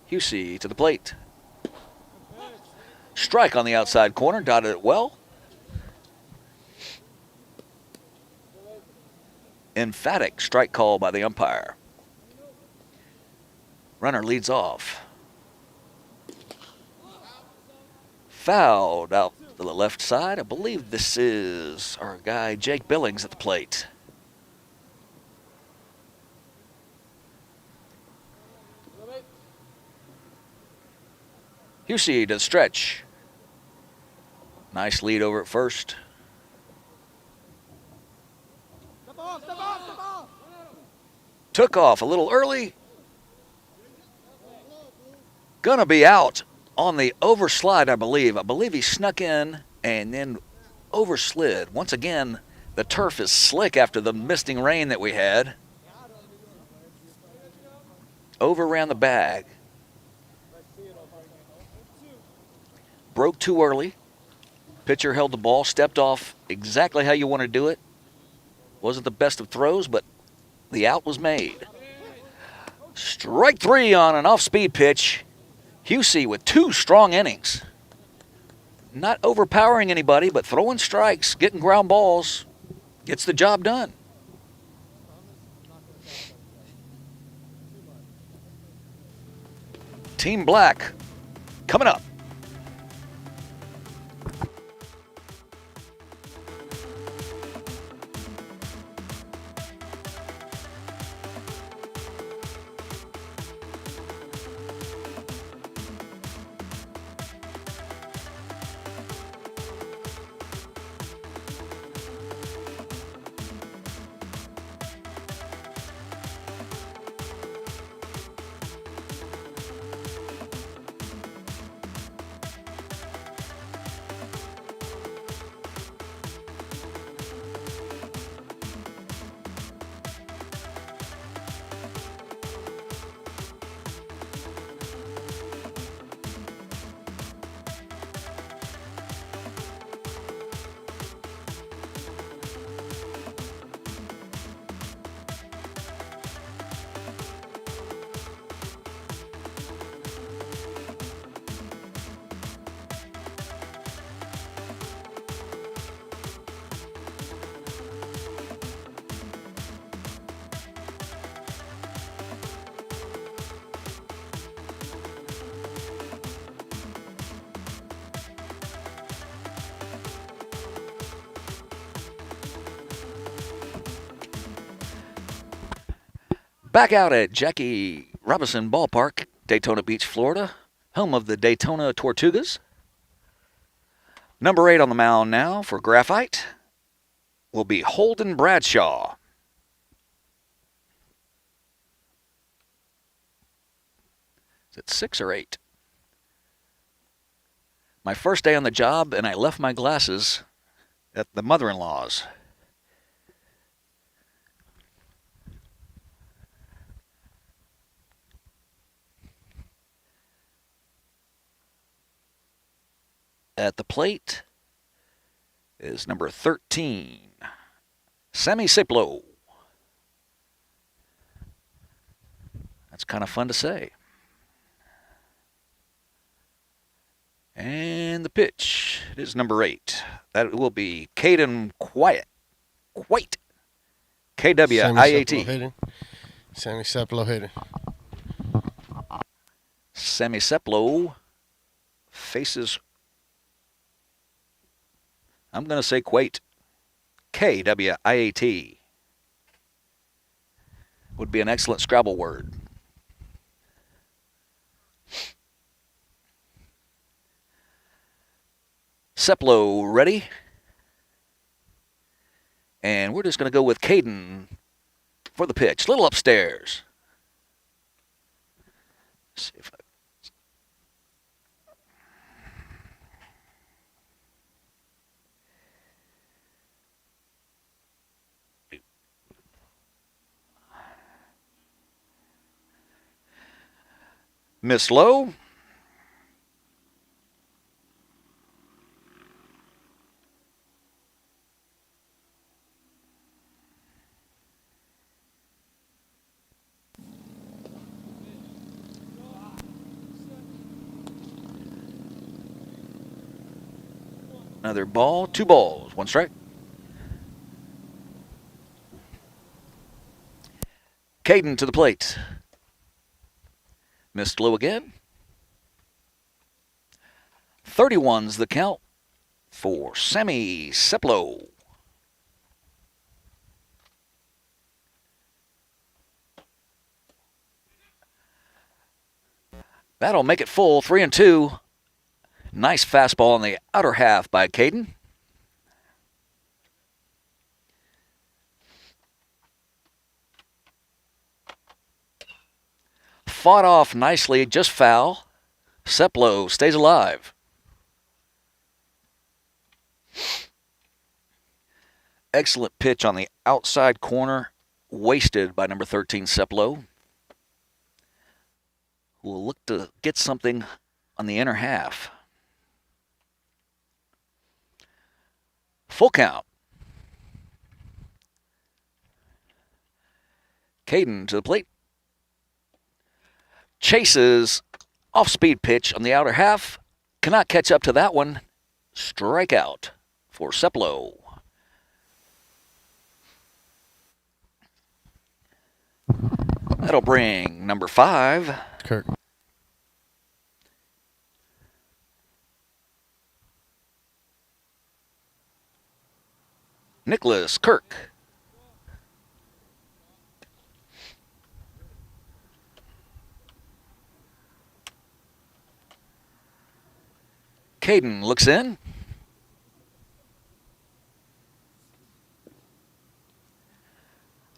Husey to the plate. Strike on the outside corner, dotted it well. Emphatic strike call by the umpire. Runner leads off. Fouled out to the left side. I believe this is our guy Jake Billings at the plate. Husey does stretch. Nice lead over at first. Took off a little early. Gonna be out on the overslide, I believe. I believe he snuck in and then overslid. Once again, the turf is slick after the misting rain that we had. Overran the bag. Broke too early. Pitcher held the ball, stepped off exactly how you want to do it. Wasn't the best of throws, but the out was made. Strike 3 on an off-speed pitch. Husey with 2 strong innings. Not overpowering anybody, but throwing strikes, getting ground balls, gets the job done. Team Black coming up. Back out at Jackie Robinson Ballpark, Daytona Beach, Florida, home of the Daytona Tortugas. Number 8 on the mound now for Graphite will be Holden Bradshaw. Is it 6 or 8? My first day on the job, and I left my glasses at the mother-in-law's. At the plate is number 13, Sammy Ciplo. That's kind of fun to say. And the pitch is number 8. That will be Caden White. K-W-I-A-T. Sammy Ciplo hitting. Sammy Ciplo faces, I'm going to say Quate. K-W-I-A-T. Would be an excellent Scrabble word. Ciplo ready. And we're just going to go with Caden for the pitch. Little upstairs. Let's see if I... Miss Lowe. Another ball, 2 balls, 1 strike. Caden to the plate. Missed low again. 31's the count for Sammy Ciplo. That'll make it full, 3-2. Nice fastball on the outer half by Caden. Fought off nicely, just foul. Ciplo stays alive. Excellent pitch on the outside corner, wasted by number 13, Ciplo. Who will look to get something on the inner half. Full count. Caden to the plate. Chases off-speed pitch on the outer half. Cannot catch up to that one. Strikeout for Ciplo. That'll bring number 5. Kirk. Nicholas Kirk. Caden looks in.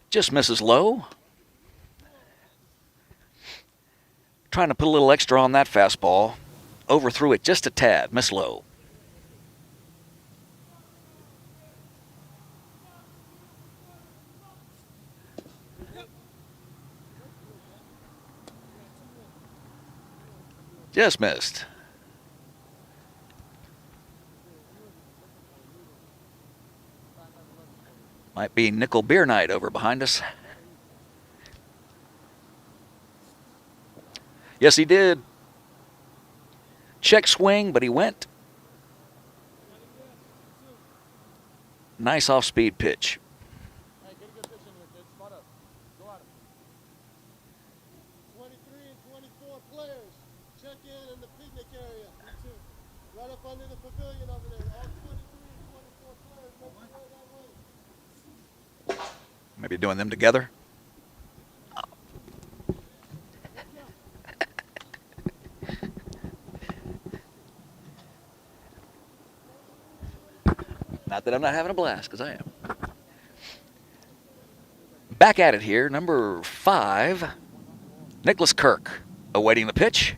Just misses low. Trying to put a little extra on that fastball. Overthrew it just a tad. Miss low. Just missed. Might be nickel beer night over behind us. Yes, he did. Check swing, but he went. Nice off-speed pitch. Hey, get a good pitch in here, kid. Spot up. Go at him. 23 and 24 players. Check in the picnic area. Right up under the pavilion over there. All 23 and 24 players. Make your way that way. Maybe doing them together. Not that I'm not having a blast, because I am. Back at it here, number 5, Nicholas Kirk, awaiting the pitch.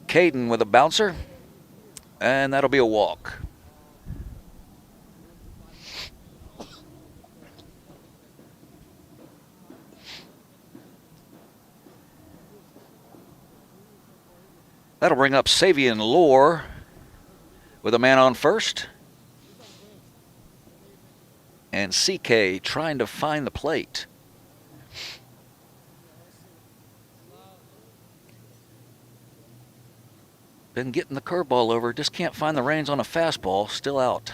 Caden with a bouncer, and that'll be a walk. That'll bring up Savian Lore with a man on first. And CK trying to find the plate. Been getting the curveball over, just can't find the reins on a fastball, still out.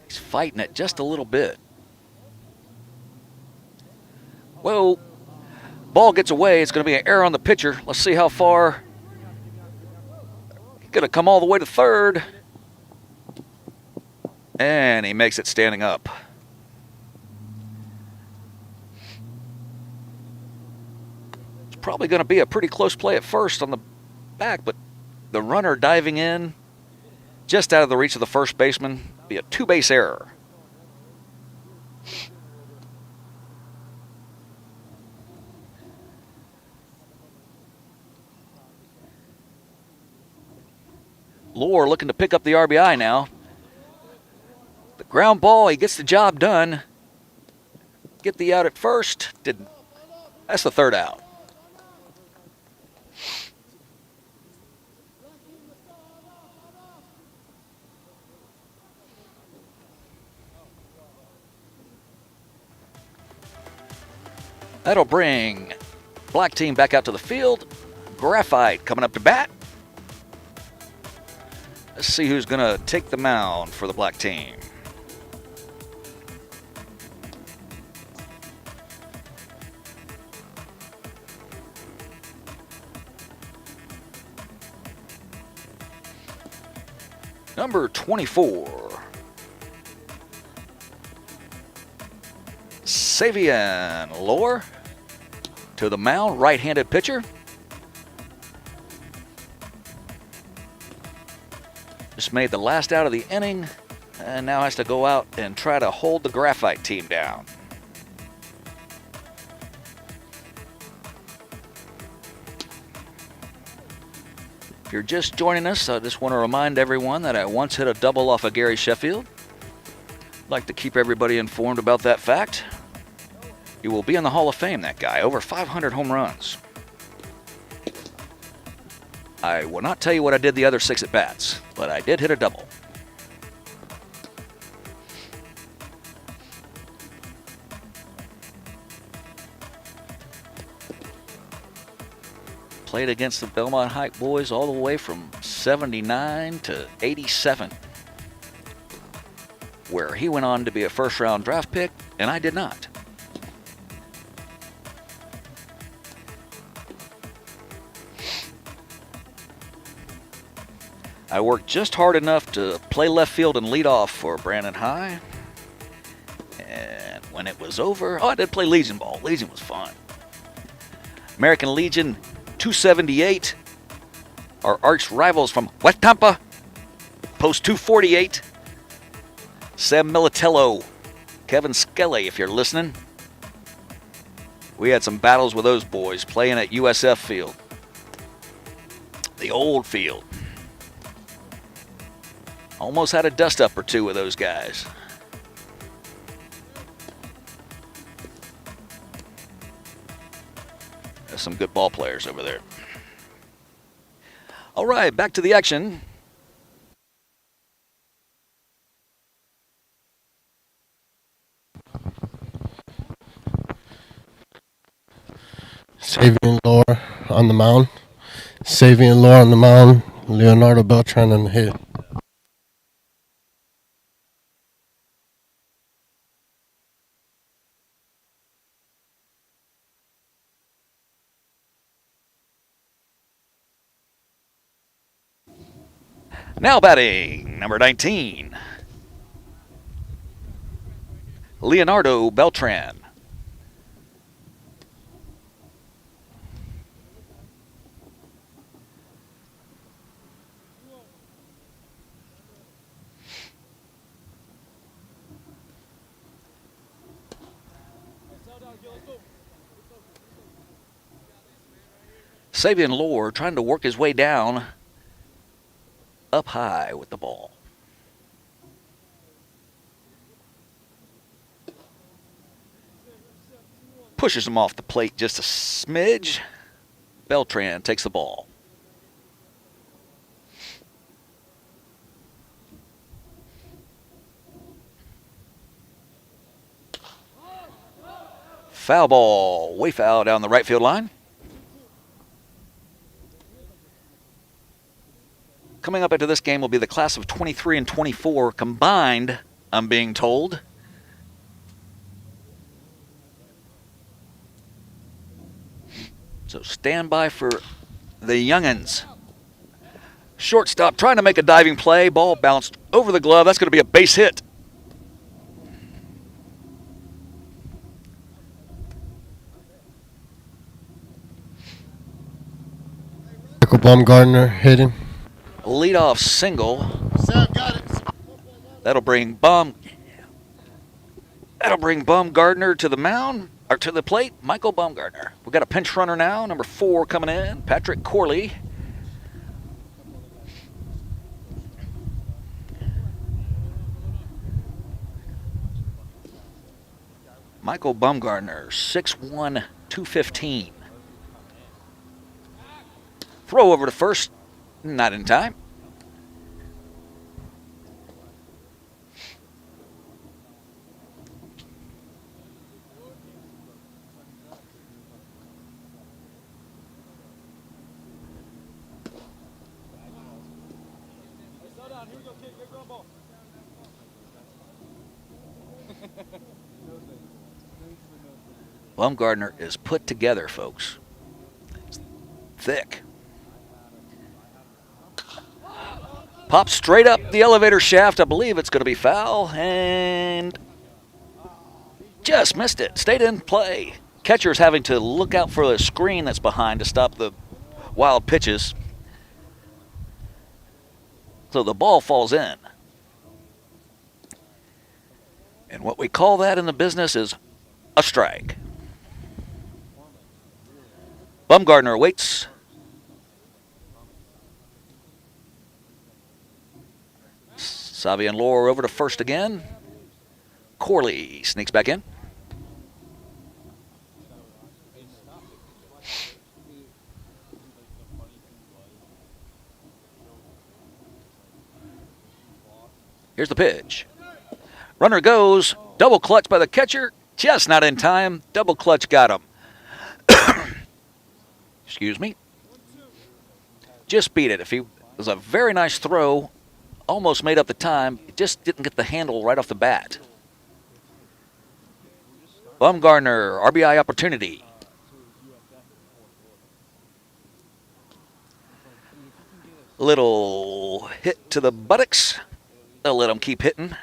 He's fighting it just a little bit. Whoa, ball gets away, it's going to be an error on the pitcher. Let's see how far. He's going to come all the way to third. And he makes it standing up. Probably going to be a pretty close play at first on the back, but the runner diving in just out of the reach of the first baseman, be a 2-base error. Lore looking to pick up the RBI now. The ground ball, he gets the job done. Get the out at first. Didn't. That's the third out. That'll bring black team back out to the field. Graphite coming up to bat. Let's see who's going to take the mound for the black team. Number 24. Savian Lore to the mound, right-handed pitcher. Just made the last out of the inning and now has to go out and try to hold the Graphite team down. If you're just joining us, I just want to remind everyone that I once hit a double off of Gary Sheffield. I'd like to keep everybody informed about that fact. He will be in the Hall of Fame, that guy. Over 500 home runs. I will not tell you what I did the other 6 at-bats, but I did hit a double. Played against the Belmont Hike boys all the way from 79 to 87, where he went on to be a first-round draft pick, and I did not. I worked just hard enough to play left field and lead off for Brandon High. And when it was over, I did play Legion ball. Legion was fun. American Legion 278. Our arch rivals from West Tampa. Post 248. Sam Militello. Kevin Skelly, if you're listening. We had some battles with those boys playing at USF Field. The old field. Almost had a dust-up or two with those guys. There's some good ball players over there. All right, back to the action. Savian Lore on the mound. Savian Lore on the mound. Leonardo Beltran on the hit. Now batting, number 19, Leonardo Beltran. Savian Lore trying to work his way down up high with the ball. Pushes him off the plate just a smidge. Beltran takes the ball. Foul ball, way foul down the right field line. Coming up into this game will be the class of 23 and 24 combined, I'm being told. So stand by for the youngins. Shortstop trying to make a diving play. Ball bounced over the glove. That's going to be a base hit. Michael Baumgartner hitting. Leadoff single. Sam got it. That'll bring Baumgartner to the mound, or to the plate. Michael Baumgartner. We've got a pinch runner now, number 4 coming in, Patrick Corley. Michael Baumgartner, 6'1", 215. Throw over to first, not in time. Baumgartner is put together, folks. It's thick. Pops straight up the elevator shaft. I believe it's going to be foul, and just missed it. Stayed in play. Catcher's having to look out for the screen that's behind to stop the wild pitches. So the ball falls in. And what we call that in the business is a strike. Baumgartner waits. Savian Lore over to first again. Corley sneaks back in. Here's the pitch. Runner goes. Double clutch by the catcher. Just not in time. Double clutch got him. Excuse me. Just beat it. It was a very nice throw. Almost made up the time. Just didn't get the handle right off the bat. Baumgartner, RBI opportunity. Little hit to the buttocks. They'll let him keep hitting.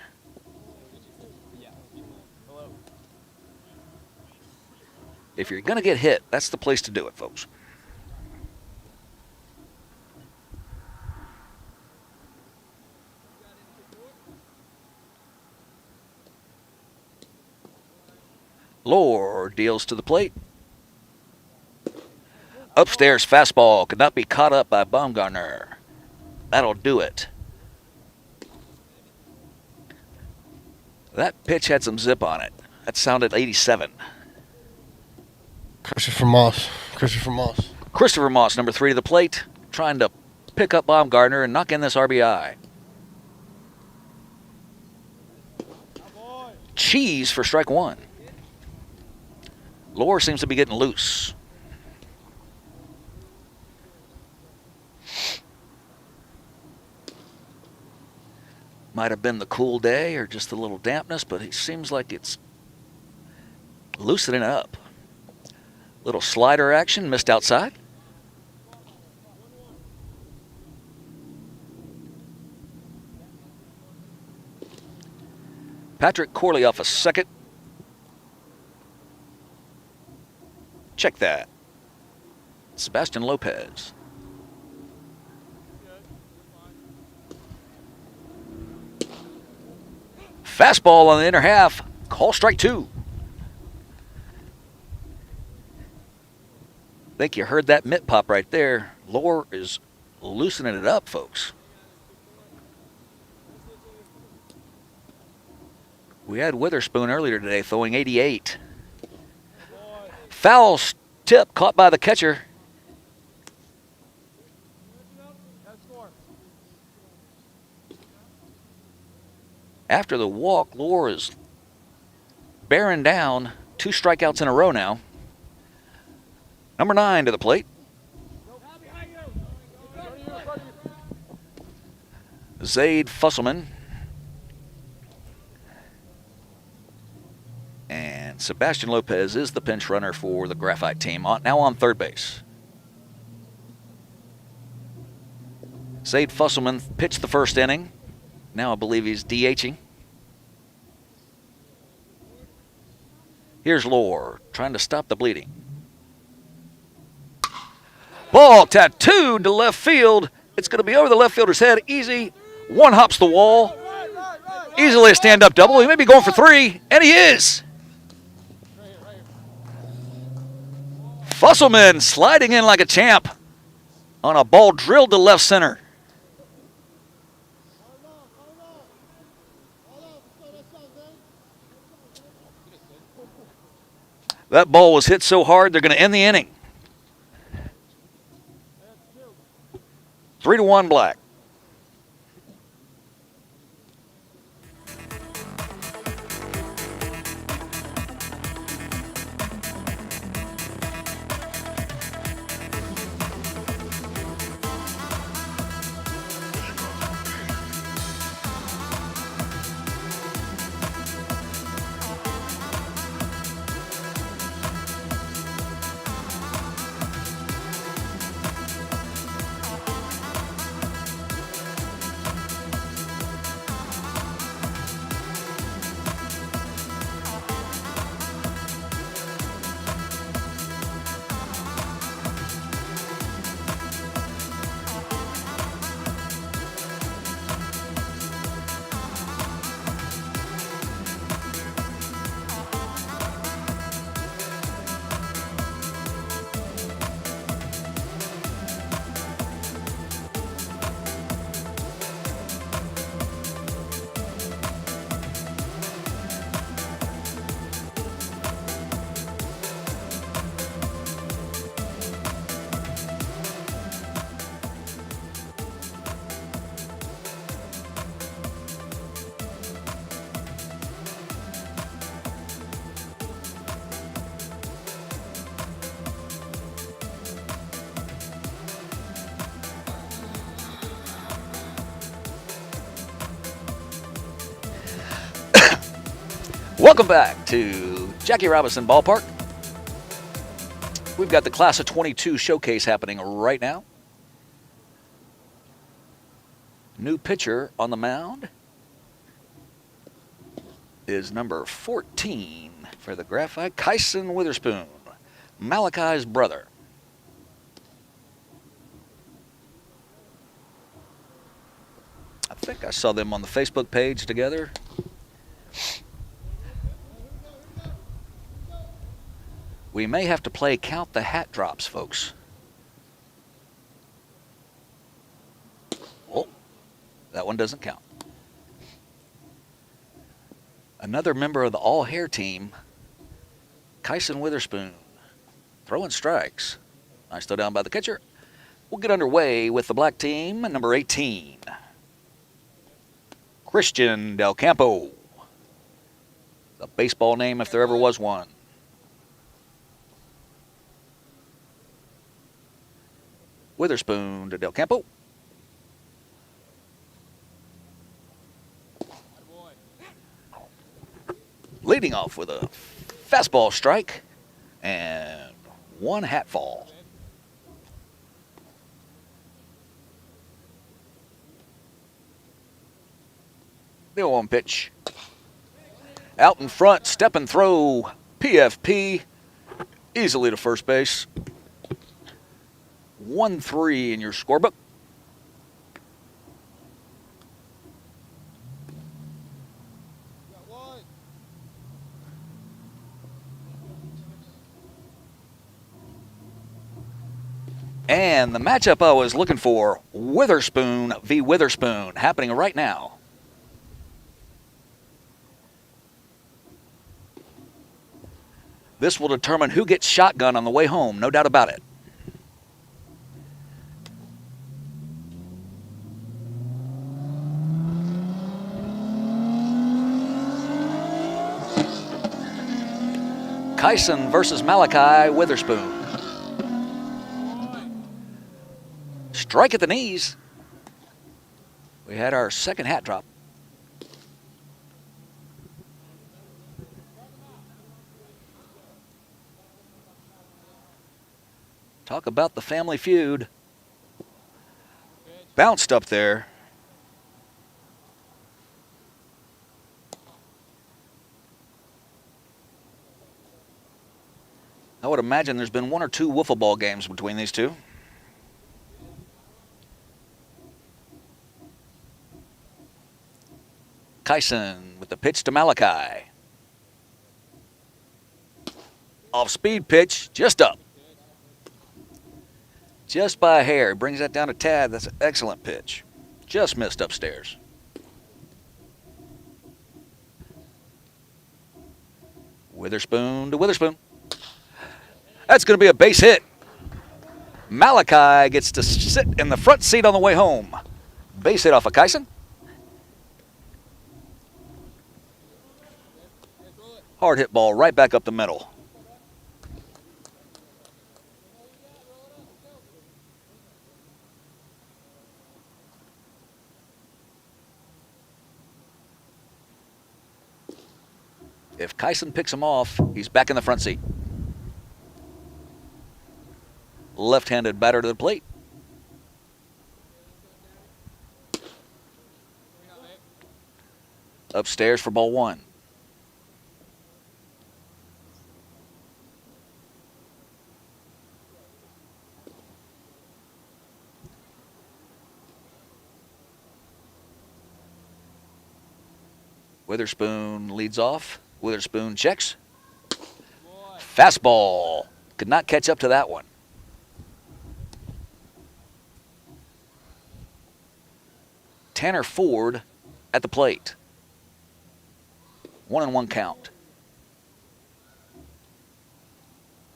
If you're going to get hit, that's the place to do it, folks. Lore deals to the plate. Upstairs fastball could not be caught up by Baumgartner. That'll do it. That pitch had some zip on it. That sounded 87. Christopher Moss, Christopher Moss, number 3 to the plate, trying to pick up Baumgartner and knock in this RBI. Cheese for strike 1. Lore seems to be getting loose. Might have been the cool day or just a little dampness, but it seems like it's loosening up. Little slider action, missed outside. Patrick Corley off a second. Check that. Sebastian Lopez. Fastball on the inner half. Call strike 2. I think you heard that mitt pop right there. Lohr is loosening it up, folks. We had Witherspoon earlier today throwing 88. Foul tip caught by the catcher. After the walk, Lohr is bearing down. 2 strikeouts in a row now. Number 9 to the plate. Zaid Fusselman. And Sebastian Lopez is the pinch runner for the Graphite team, now on third base. Zaid Fusselman pitched the first inning. Now I believe he's DHing. Here's Lohr trying to stop the bleeding. Ball tattooed to left field. It's going to be over the left fielder's head. Easy. One hops the wall. Easily a stand-up double. He may be going for 3, and he is. Fusselman sliding in like a champ on a ball drilled to left center. That ball was hit so hard, they're going to end the inning. 3-1 Black. Welcome back to Jackie Robinson Ballpark. We've got the Class of 22 showcase happening right now. New pitcher on the mound is number 14 for the Graphite, Kyson Witherspoon, Malachi's brother. I think I saw them on the Facebook page together. We may have to play Count the Hat Drops, folks. Oh, that one doesn't count. Another member of the all-hair team, Kyson Witherspoon, throwing strikes. Nice throw down by the catcher. We'll get underway with the black team, number 18, Christian Del Campo. The baseball name if there ever was one. Witherspoon to Del Campo. Leading off with a fastball strike and one hat fall. The 0-1 pitch. Out in front, step and throw, PFP, easily to first base. 1-3 in your scorebook. And the matchup I was looking for, Witherspoon v. Witherspoon, happening right now. This will determine who gets shotgun on the way home, no doubt about it. Kyson versus Malachi Witherspoon. Strike at the knees. We had our second hat drop. Talk about the family feud. Bounced up there. I would imagine there's been one or two wiffle ball games between these two. Kyson with the pitch to Malachi. Off-speed pitch, just up. Just by a hair. Brings that down a tad. That's an excellent pitch. Just missed upstairs. Witherspoon to Witherspoon. That's going to be a base hit. Malachi gets to sit in the front seat on the way home. Base hit off of Kyson. Hard hit ball right back up the middle. If Kyson picks him off, he's back in the front seat. Left-handed batter to the plate. Upstairs for ball one. Witherspoon leads off. Witherspoon checks. Fastball. Could not catch up to that one. Tanner Ford at the plate. 1-1 count.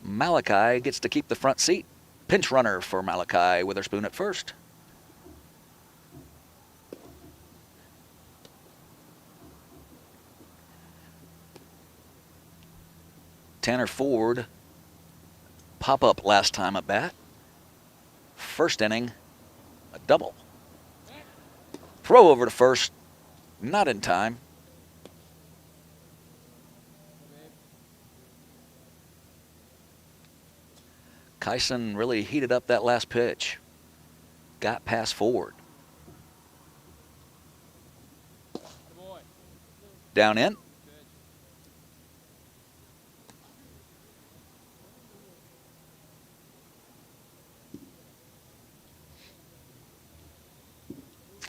Malachi gets to keep the front seat. Pinch runner for Malachi. Witherspoon at first. Tanner Ford pop up last time at bat. First inning, a double. Throw over to first, not in time. Kyson really heated up that last pitch. Got past Ford. Down in.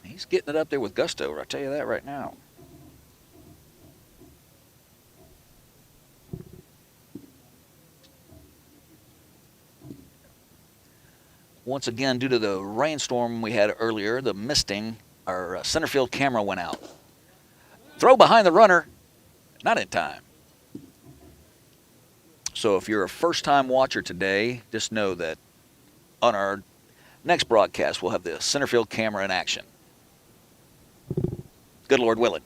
He's getting it up there with gusto, I'll tell you that right now. Once again, due to the rainstorm we had earlier, the misting, our center field camera went out. Throw behind the runner, not in time. So if you're a first-time watcher today, just know that on our next broadcast, we'll have the center field camera in action. Good Lord willing.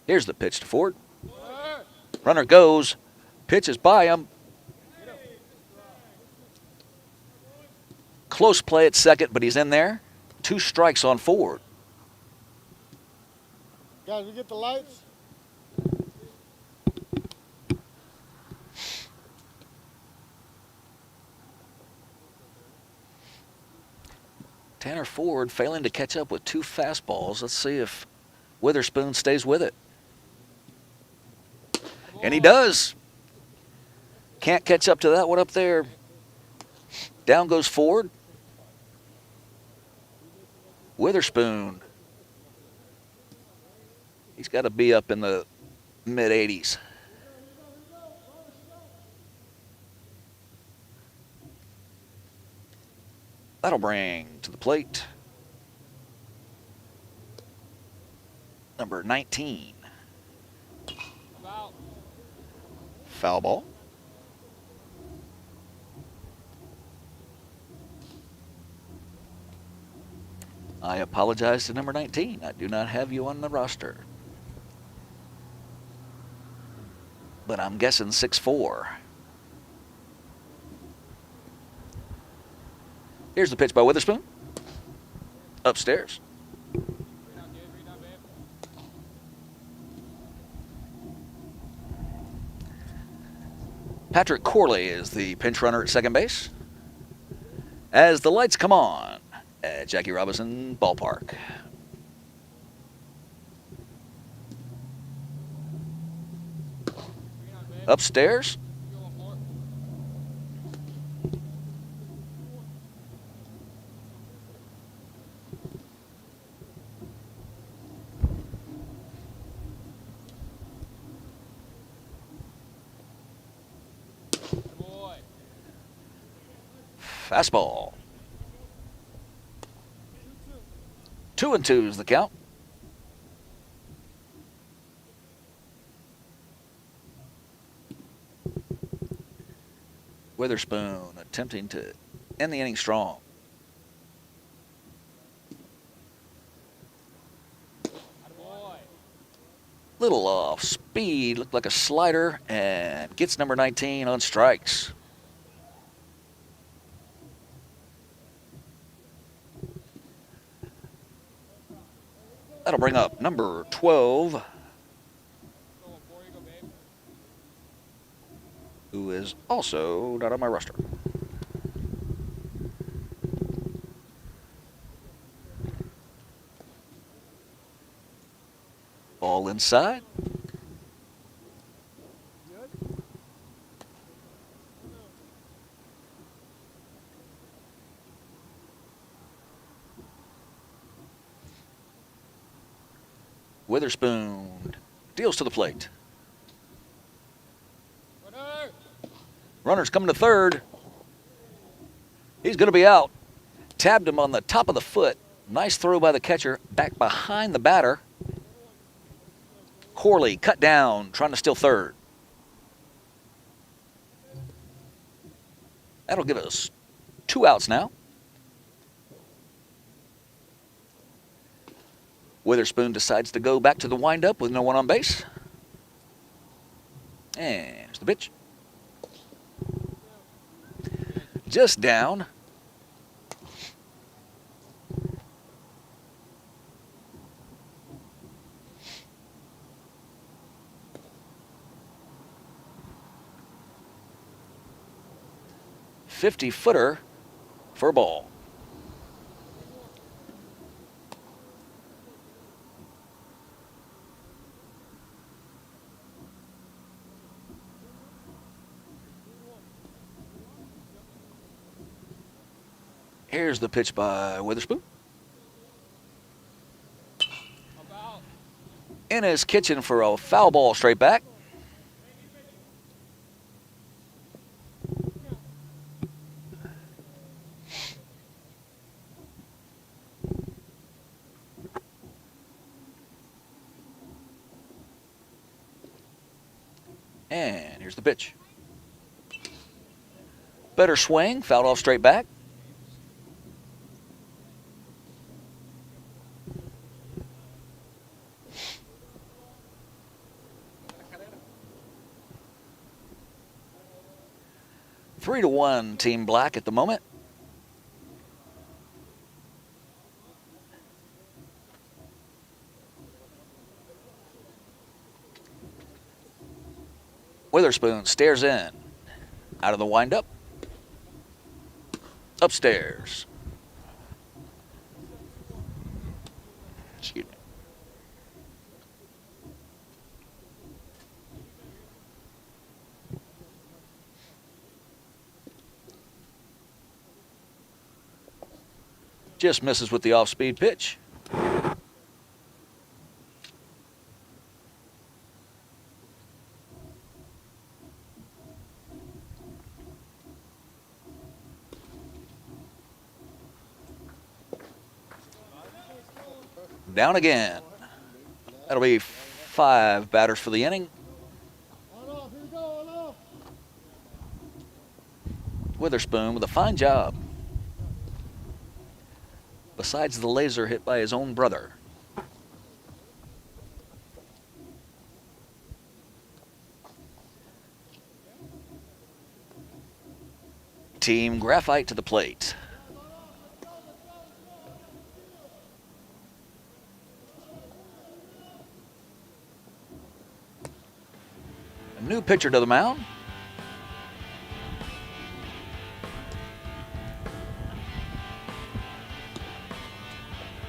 Here's the pitch to Ford. Runner goes. Pitch is by him. Close play at second, but he's in there. 2 strikes on Ford. Guys, we get the lights. Tanner Ford failing to catch up with 2 fastballs. Let's see if Witherspoon stays with it. And he does. Can't catch up to that one up there. Down goes Ford. Witherspoon. He's got to be up in the mid-80s. That'll bring to the plate number 19. About. Foul ball. I apologize to number 19. I do not have you on the roster. But I'm guessing 6'4". Here's the pitch by Witherspoon. Upstairs. Read out, Gabe. Read out, babe. Patrick Corley is the pinch runner at second base. As the lights come on at Jackie Robinson Ballpark. Read out, babe. Upstairs. Go on floor. Good boy. Fastball. 2-2 is the count. Witherspoon attempting to end the inning strong. Good boy. Little off speed, looked like a slider, and gets number 19 on strikes. That'll bring up number 12, Go on floor. You go, babe. who is also not on my roster. Ball inside. Witherspoon deals to the plate. Runner. Runner's coming to third. He's going to be out. Tabbed him on the top of the foot. Nice throw by the catcher. Back behind the batter. Corley cut down, trying to steal third. That'll give us 2 outs now. Witherspoon decides to go back to the windup with no one on base. And here's the pitch. Just down. "50-footer" for a ball. Here's the pitch by Witherspoon. About. In his kitchen for a foul ball straight back. And here's the pitch. Better swing, fouled off straight back. Three to 1 Team Black at the moment. Witherspoon stares in. Out of the windup. Upstairs. Excuse me. Just misses with the off-speed pitch. Down again. That'll be 5 batters for the inning. On off, here we go, on off. Witherspoon with a fine job. Besides the laser hit by his own brother. Team Graphite to the plate. A new pitcher to the mound.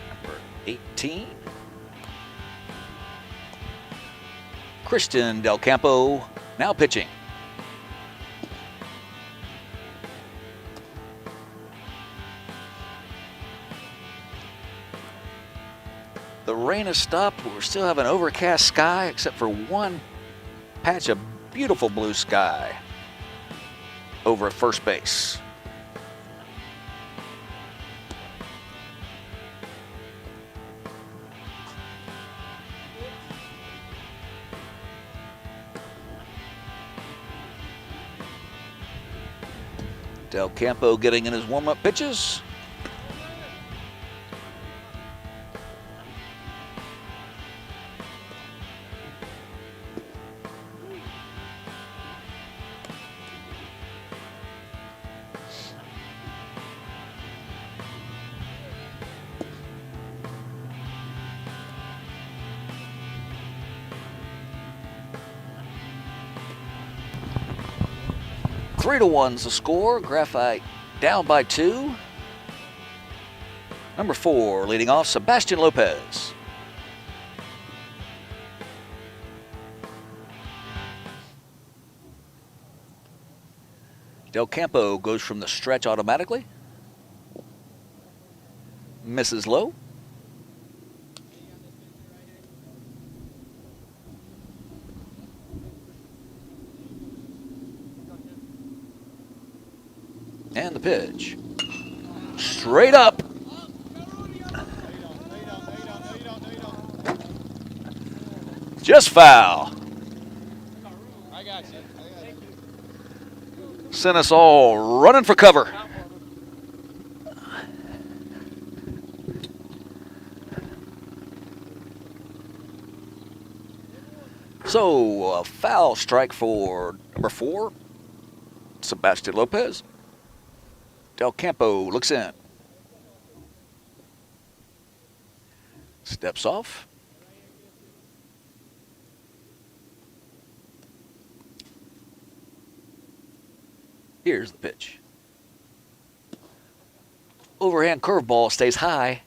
Number 18. Christian Del Campo now pitching. The rain has stopped, but we still have an overcast sky except for one patch of beautiful blue sky over at first base. Del Campo getting in his warm-up pitches. Three to one's the score. Graphite down by 2. Number 4 leading off, Sebastian Lopez. Del Campo goes from the stretch automatically. Misses low. And the pitch. Straight up. Just foul. I got you. Sent us all running for cover. So, a foul strike for number 4, Sebastian Lopez. Del Campo looks in. Steps off. Here's the pitch. Overhand curveball stays high.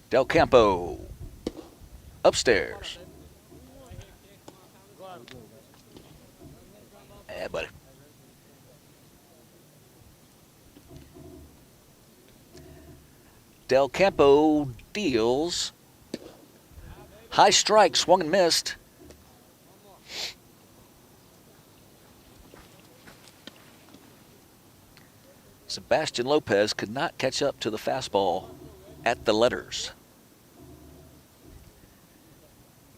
Del Campo upstairs. Yeah, buddy. Del Campo deals. High strike, swung and missed. Sebastian Lopez could not catch up to the fastball at the letters.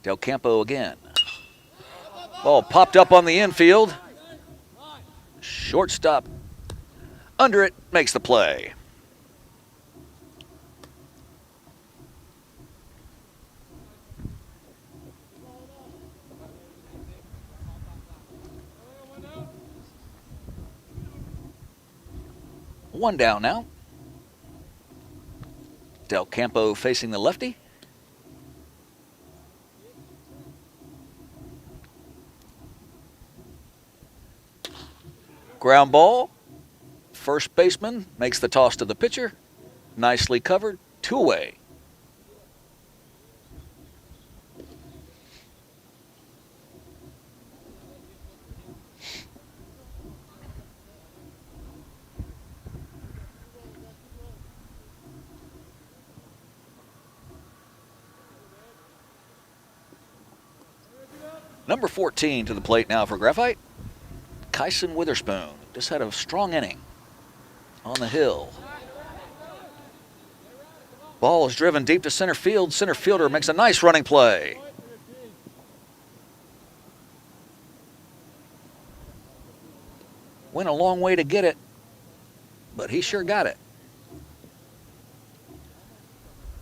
Del Campo again. Ball popped up on the infield. Shortstop under it, makes the play. One down now. Del Campo facing the lefty. Ground ball. First baseman makes the toss to the pitcher. Nicely covered. 2 away. Number 14 to the plate now for Graphite. Kyson Witherspoon just had a strong inning on the hill. Ball is driven deep to center field. Center fielder makes a nice running play. Went a long way to get it, but he sure got it.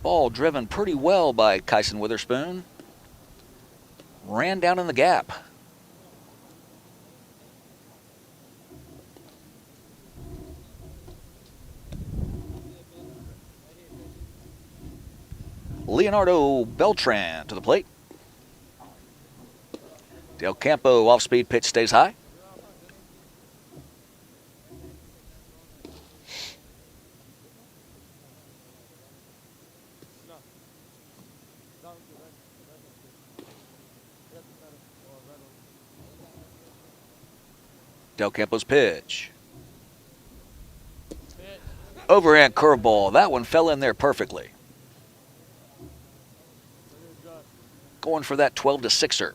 Ball driven pretty well by Kyson Witherspoon. Ran down in the gap. Leonardo Beltran to the plate. Del Campo off-speed pitch stays high. Del Campo's pitch. Overhand curveball. That one fell in there perfectly. Going for that 12-6er.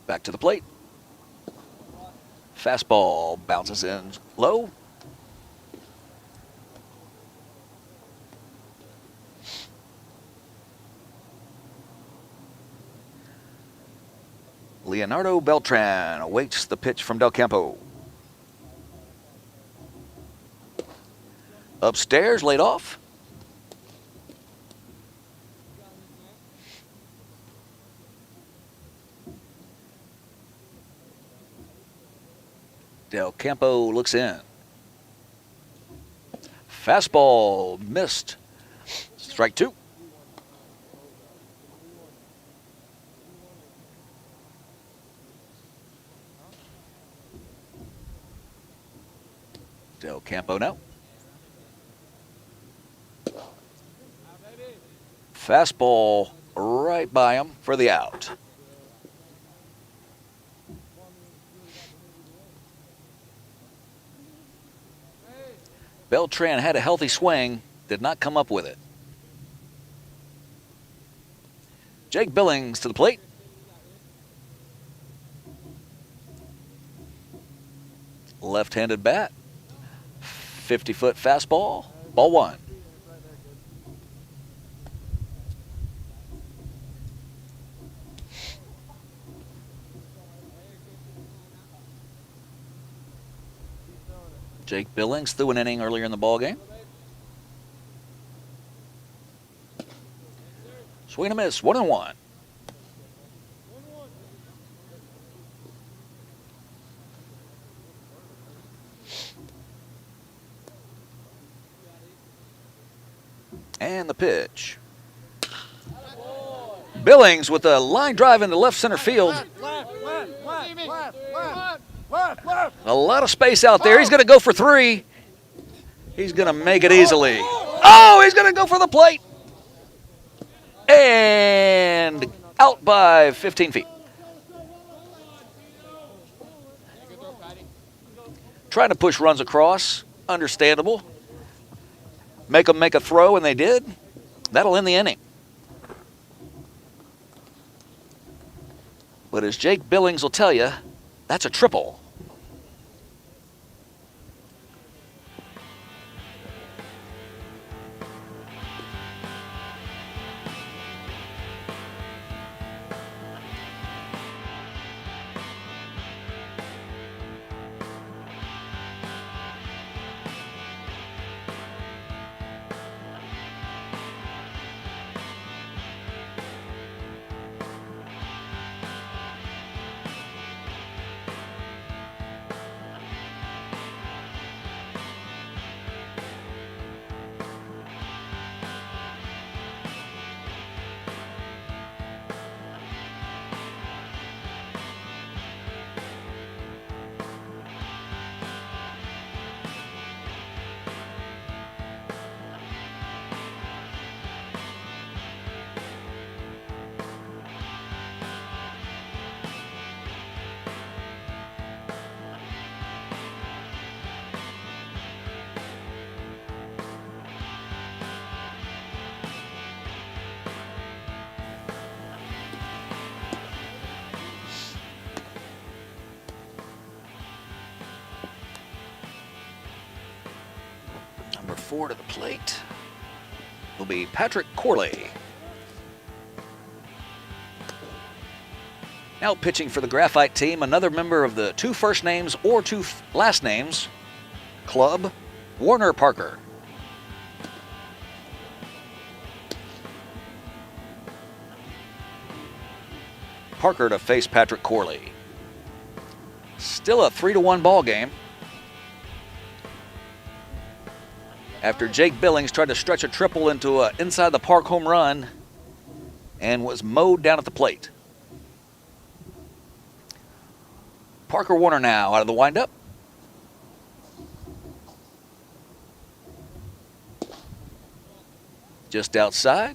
Back to the plate. Fastball bounces in low. Leonardo Beltran awaits the pitch from Del Campo. Upstairs, laid off. Del Campo looks in. Fastball missed. Strike two. Del Campo now. Fastball right by him for the out. Beltran had a healthy swing, did not come up with it. Jake Billings to the plate. Left-handed bat. 50-foot fastball. Ball one. Jake Billings threw an inning earlier in the ball game. Swing and a miss, 1-1. And the pitch. Billings with a line drive into left center field. A lot of space out there. He's going to go for three. He's going to make it easily. Oh, he's going to go for the plate. And out by 15 feet. Trying to push runs across. Understandable. Make them make a throw, and they did. That'll end the inning. But as Jake Billings will tell you, that's a triple. 4 to the plate will be Patrick Corley. Now pitching for the Graphite team, another member of the 2 first names or 2 last names club, Warner Parker. Parker to face Patrick Corley. Still a 3-1 ball game. After Jake Billings tried to stretch a triple into an inside the park home run and was mowed down at the plate. Parker Warner now out of the windup. Just outside.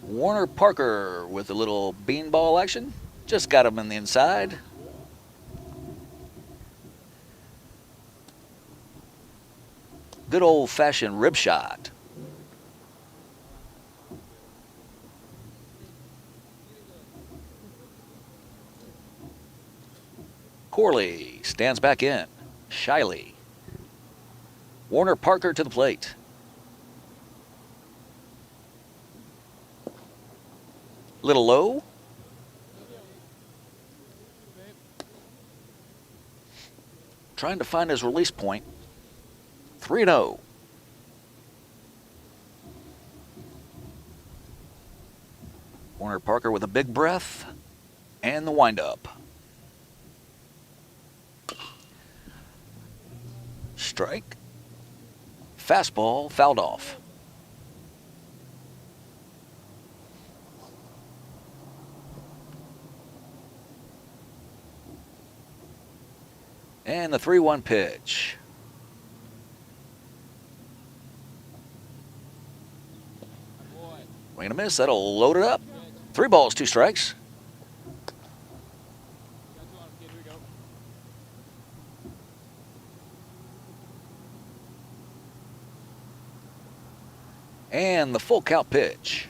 Warner Parker with a little beanball action. Just got him in the inside. Good old-fashioned rib shot. Corley stands back in, shyly. Warner Parker to the plate. Little low. Trying to find his release point. 3-0. Warner Parker with a big breath and the windup. Strike. Fastball fouled off. And the 3-1 pitch. Swing and a miss. That'll load it up. 3 balls, 2 strikes. And the full count pitch.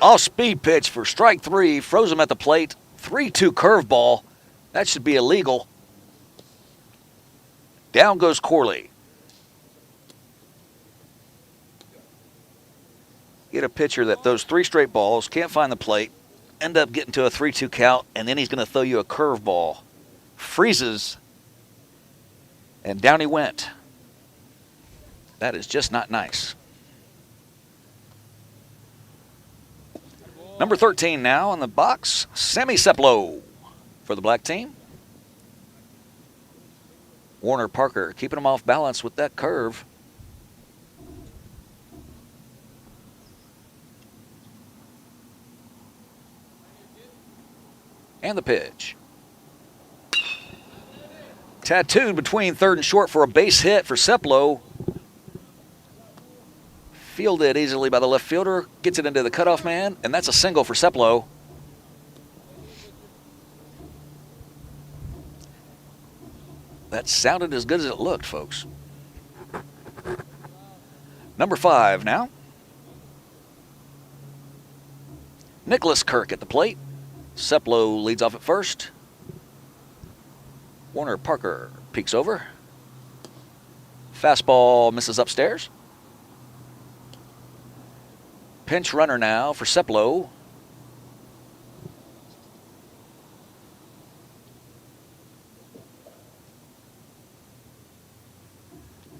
Off-speed pitch for strike 3. Froze him at the plate. 3-2 curveball. That should be illegal. Down goes Corley. Get a pitcher that those 3 straight balls, can't find the plate, end up getting to a 3-2 count, and then he's going to throw you a curveball. Freezes, and down he went. That is just not nice. Number 13 now on the box, Sammy Seplow for the black team. Warner Parker keeping him off balance with that curve. And the pitch. Tattooed between third and short for a base hit for Seplow. Fielded easily by the left fielder. Gets it into the cutoff man, and that's a single for Seplow. That sounded as good as it looked, folks. Number 5 now. Nicholas Kirk at the plate. Seplow leads off at first. Warner Parker peeks over. Fastball misses upstairs. Pinch runner now for Seplow.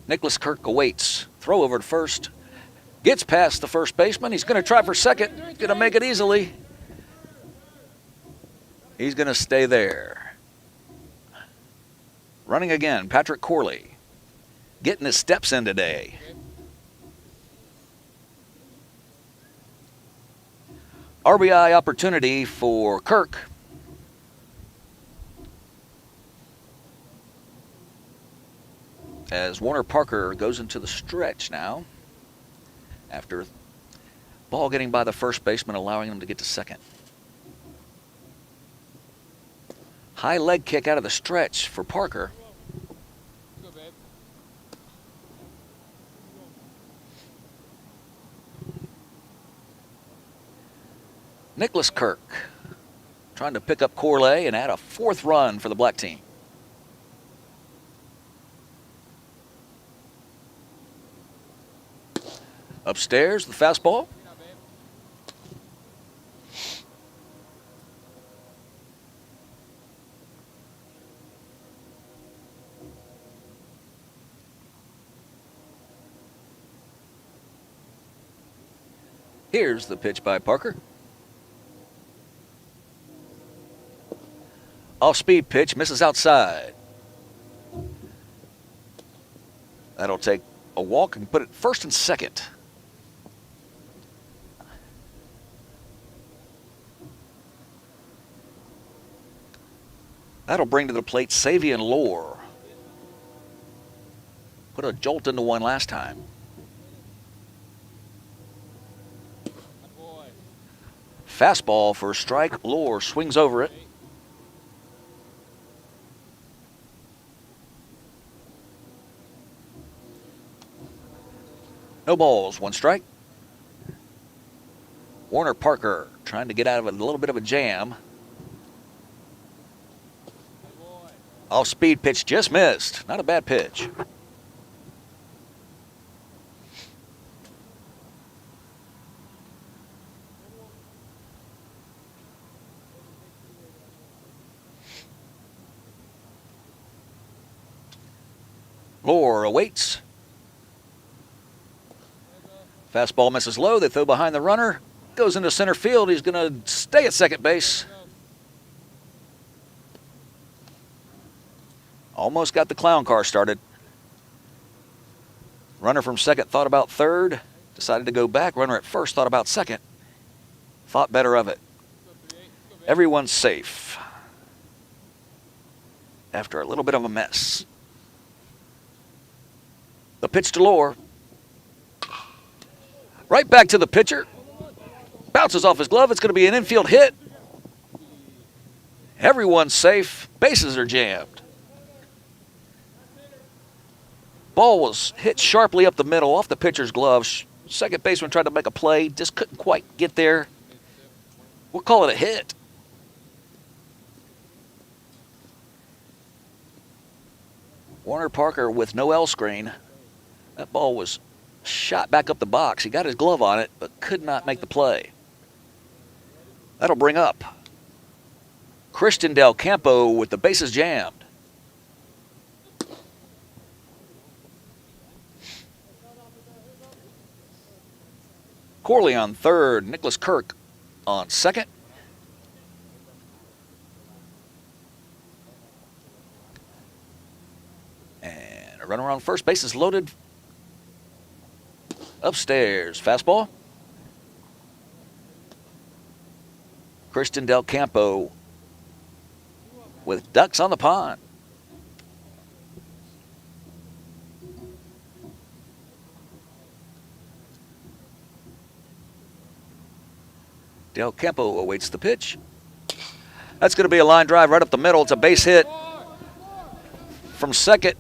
Nicholas Kirk awaits. Throw over to first. Gets past the first baseman. He's going to try for second. Going to make it easily. He's going to stay there. Running again, Patrick Corley. Getting his steps in today. RBI opportunity for Kirk. As Warner Parker goes into the stretch now after Ball getting by the first baseman, allowing him to get to second. High leg kick out of the stretch for Parker. Go, babe. Nicholas Kirk trying to pick up Corley and add a 4th run for the black team. Upstairs, the fastball. Now, babe. Here's the pitch by Parker. Off-speed pitch, misses outside. That'll take a walk and put it first and second. That'll bring to the plate Savian Lore. Put a jolt into one last time. Good boy. Fastball for a strike. Lore swings over it. No balls, 1 strike. Warner Parker trying to get out of a little bit of a jam. Good boy. Off-speed pitch just missed. Not a bad pitch. Lore awaits. Fastball misses low. They throw behind the runner. Goes into center field. He's going to stay at second base. Almost got the clown car started. Runner from second thought about third. Decided to go back. Runner at first thought about second. Thought better of it. Go, 3-8. Go, babe. Everyone's safe after a little bit of a mess. The pitch to Lore. Right back to the pitcher. Bounces off his glove. It's going to be an infield hit. Everyone's safe. Bases are jammed. Ball was hit sharply up the middle off the pitcher's glove. Second baseman tried to make a play. Just couldn't quite get there. We'll call it a hit. Warner Parker with no L screen. That ball was shot back up the box. He got his glove on it, but could not make the play. That'll bring up Christian Del Campo with the bases jammed. Corley on third, Nicholas Kirk on second. And a runner on first base is loaded. Upstairs, fastball. Christian Del Campo with ducks on the pond. Del Campo awaits the pitch. That's going to be a line drive right up the middle. It's a base hit from second.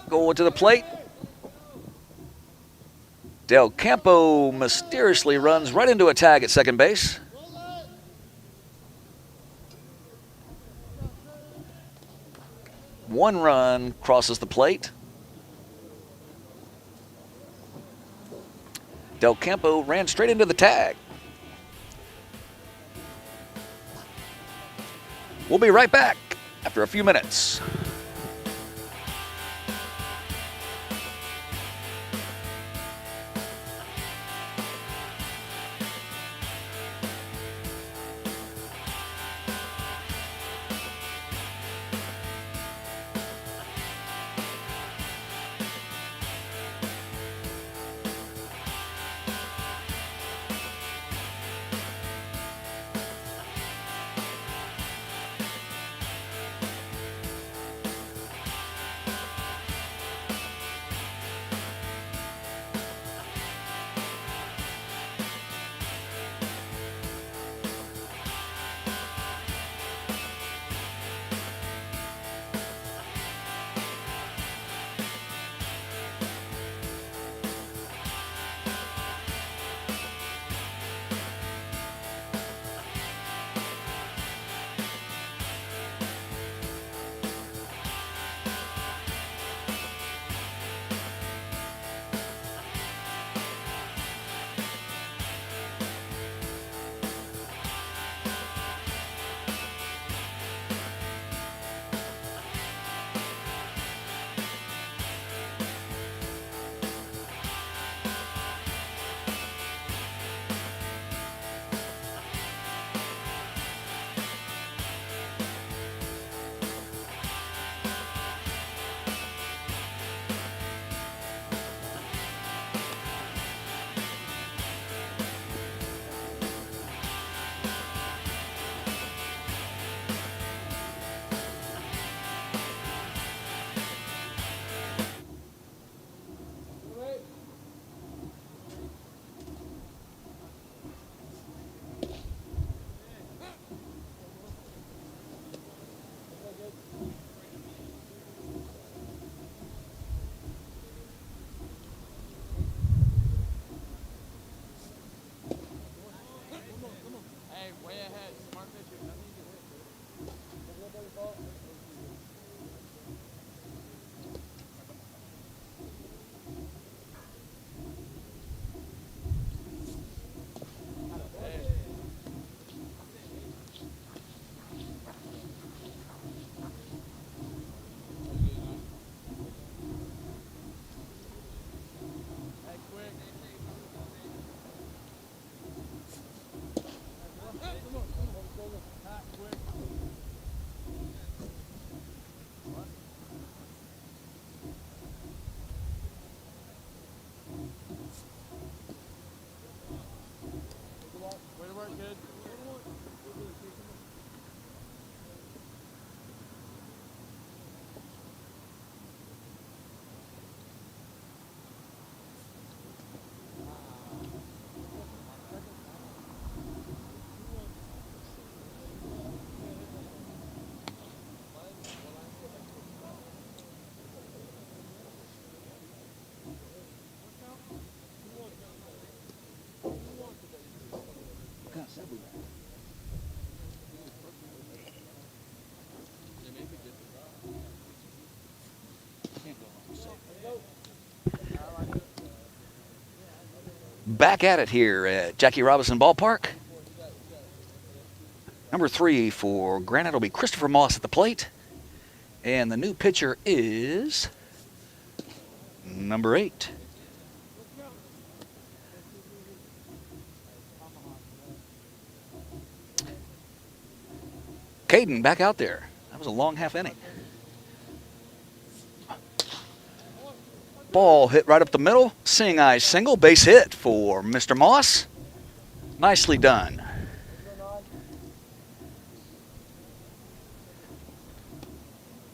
Going to the plate. Del Campo mysteriously runs right into a tag at second base. One run crosses the plate. Del Campo ran straight into the tag. We'll be right back after a few minutes. back at it here at Jackie Robinson Ballpark. Number 3 for Granite will be Christopher Moss at the plate. And the new pitcher is number 8. Caden back out there. That was a long half inning. Ball hit right up the middle. Seeing eye single. Base hit for Mr. Moss. Nicely done.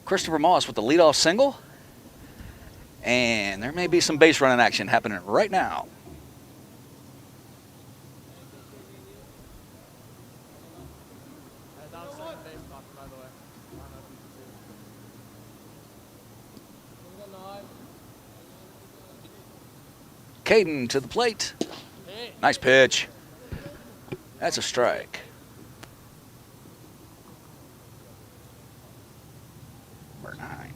Christopher Moss with the leadoff single. And there may be some base running action happening right now. Caden to the plate. Nice pitch. That's a strike. Number 9.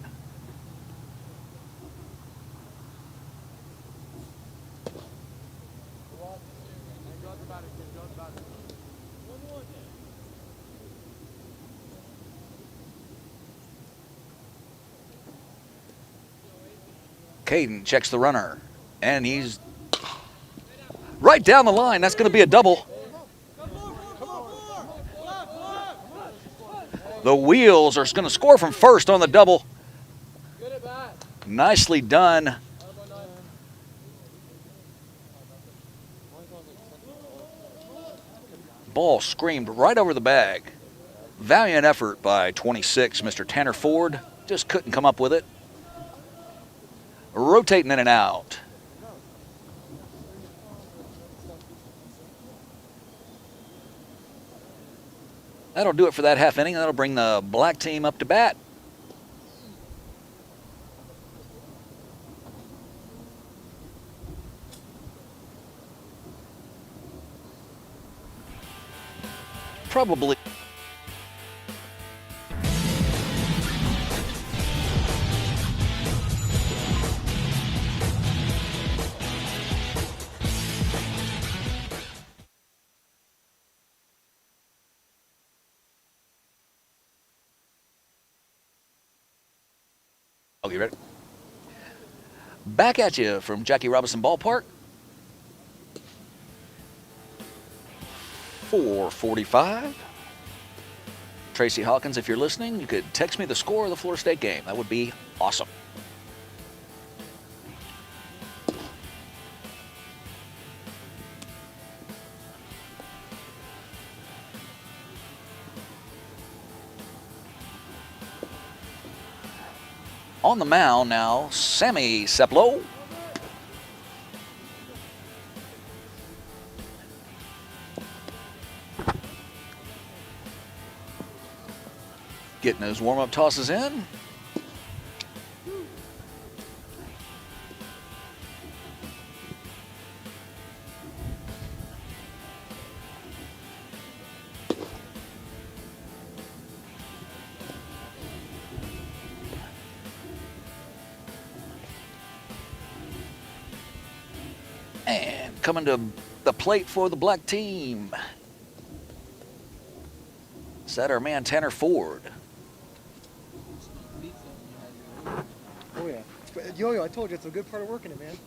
Caden checks the runner. And he's right down the line. That's going to be a double. The Wheels are going to score from first on the double. Nicely done. Ball screamed right over the bag. Valiant effort by 26, Mr. Tanner Ford. Just couldn't come up with it. Rotating in and out. That'll do it for that half inning. That'll bring the black team up to bat. Probably. Okay, ready? Back at you from Jackie Robinson Ballpark. 4:45. Tracy Hawkins, if you're listening, you could text me the score of the Florida State game. That would be awesome. On the mound now, Sammy Seplow. Getting those warm-up tosses in. And coming to the plate for the black team. Is that our man Tanner Ford? Oh yeah. Yo-yo, I told you it's a good part of working it, man.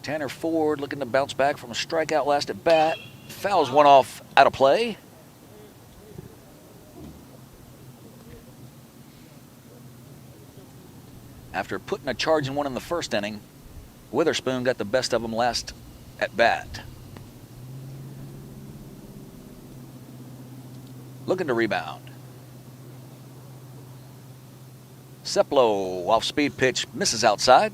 Tanner Ford looking to bounce back from a strikeout last at bat. Fouls one off out of play. After putting a charge in one in the first inning, Witherspoon got the best of him last at bat. Looking to rebound. Seplow off speed pitch, misses outside.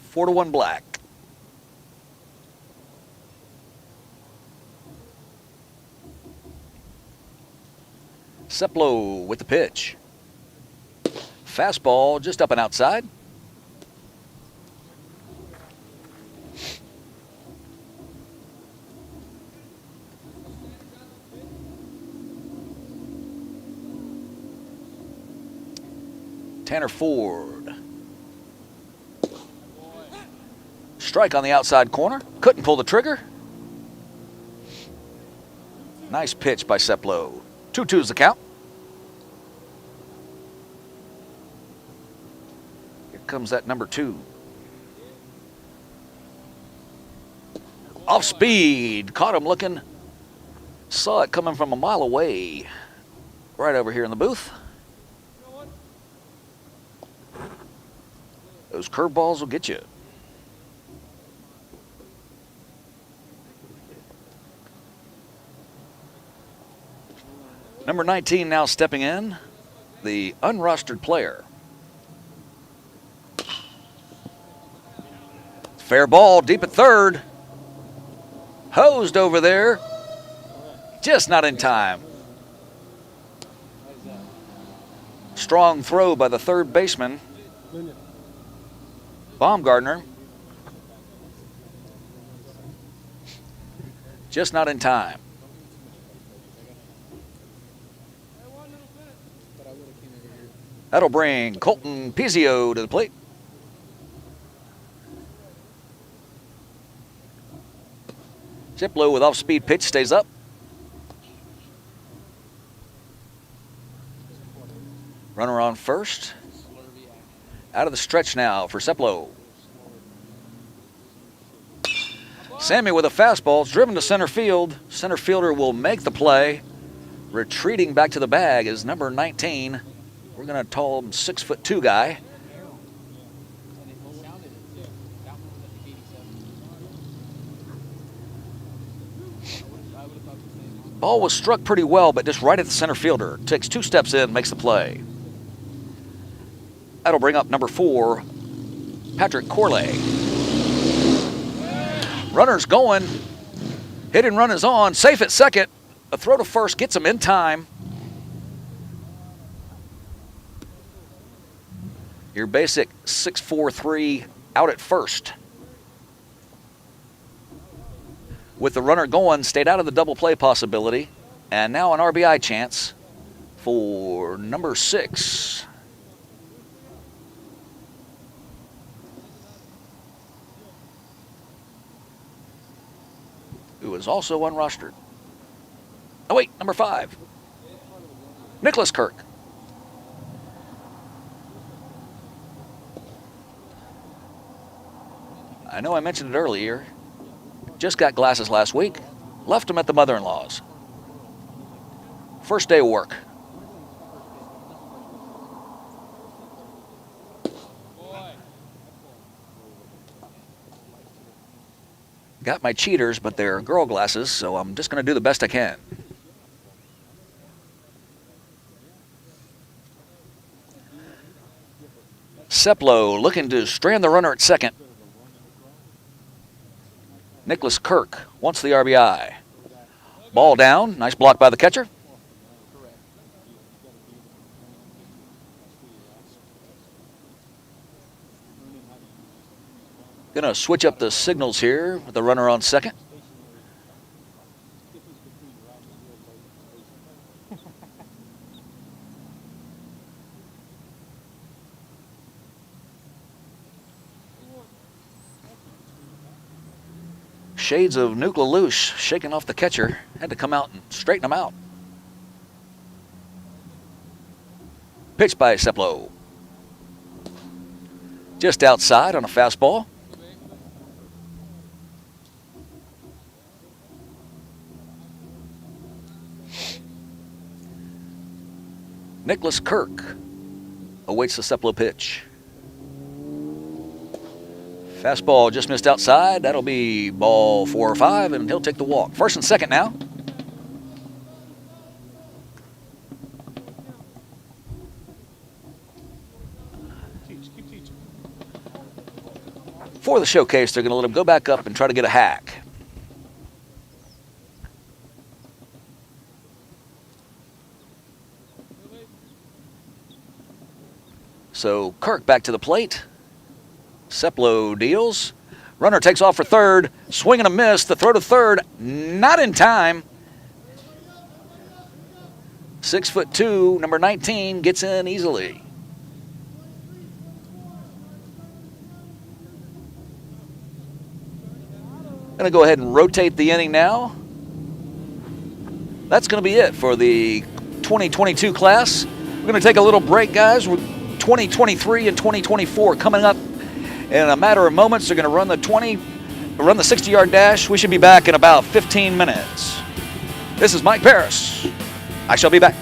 Four to 1 black. Seplow with the pitch. Fastball just up and outside. Tanner Ford. Strike on the outside corner. Couldn't pull the trigger. Nice pitch by Seplow. 2-2's the count. Here comes that number 2. Off speed. Caught him looking. Saw it coming from a mile away. Right over here in the booth. Those curveballs will get you. Number 19 now stepping in, the unrostered player. Fair ball deep at third. Hosed over there. Just not in time. Strong throw by the third baseman, Baumgartner. Just not in time. That'll bring Colton Pizio to the plate. Seplow with off-speed pitch stays up. Runner on first. Out of the stretch now for Seplow. Sammy with a fastball. It's driven to center field. Center fielder will make the play. Retreating back to the bag is number 19. We're going to call him 6'2" guy. Ball was struck pretty well, but just right at the center fielder. Takes 2 steps in, makes the play. That'll bring up number 4, Patrick Corley. Runner's going. Hit and run is on. Safe at second. A throw to first gets him in time. Your basic 6-4-3 out at first. With the runner going, stayed out of the double play possibility. And now an RBI chance for number 6. Who is also unrostered. Oh wait, number 5. Nicholas Kirk. I know I mentioned it earlier. Just got glasses last week. Left them at the mother-in-law's. First day of work. Got my cheaters, but they're girl glasses, so I'm just going to do the best I can. Seplow looking to strand the runner at second. Nicholas Kirk wants the RBI. Ball down. Nice block by the catcher. Going to switch up the signals here with the runner on second. Shades of Nuclear Loose shaking off the catcher. Had to come out and straighten him out. Pitch by Seplow. Just outside on a fastball. Nicholas Kirk awaits the Seplow pitch. Fastball just missed outside. That'll be ball 4 or 5, and he'll take the walk. First and second now. For the showcase, they're going to let him go back up and try to get a hack. So Kirk back to the plate. Seplow deals. Runner takes off for third. Swing and a miss. The throw to third. Not in time. 6'2", number 19, gets in easily. Going to go ahead and rotate the inning now. That's going to be it for the 2022 class. We're going to take a little break, guys. 2023 and 2024 coming up in a matter of moments. They're going to run the 60-yard dash. We should be back in about 15 minutes. This is Mike Paris. I shall be back.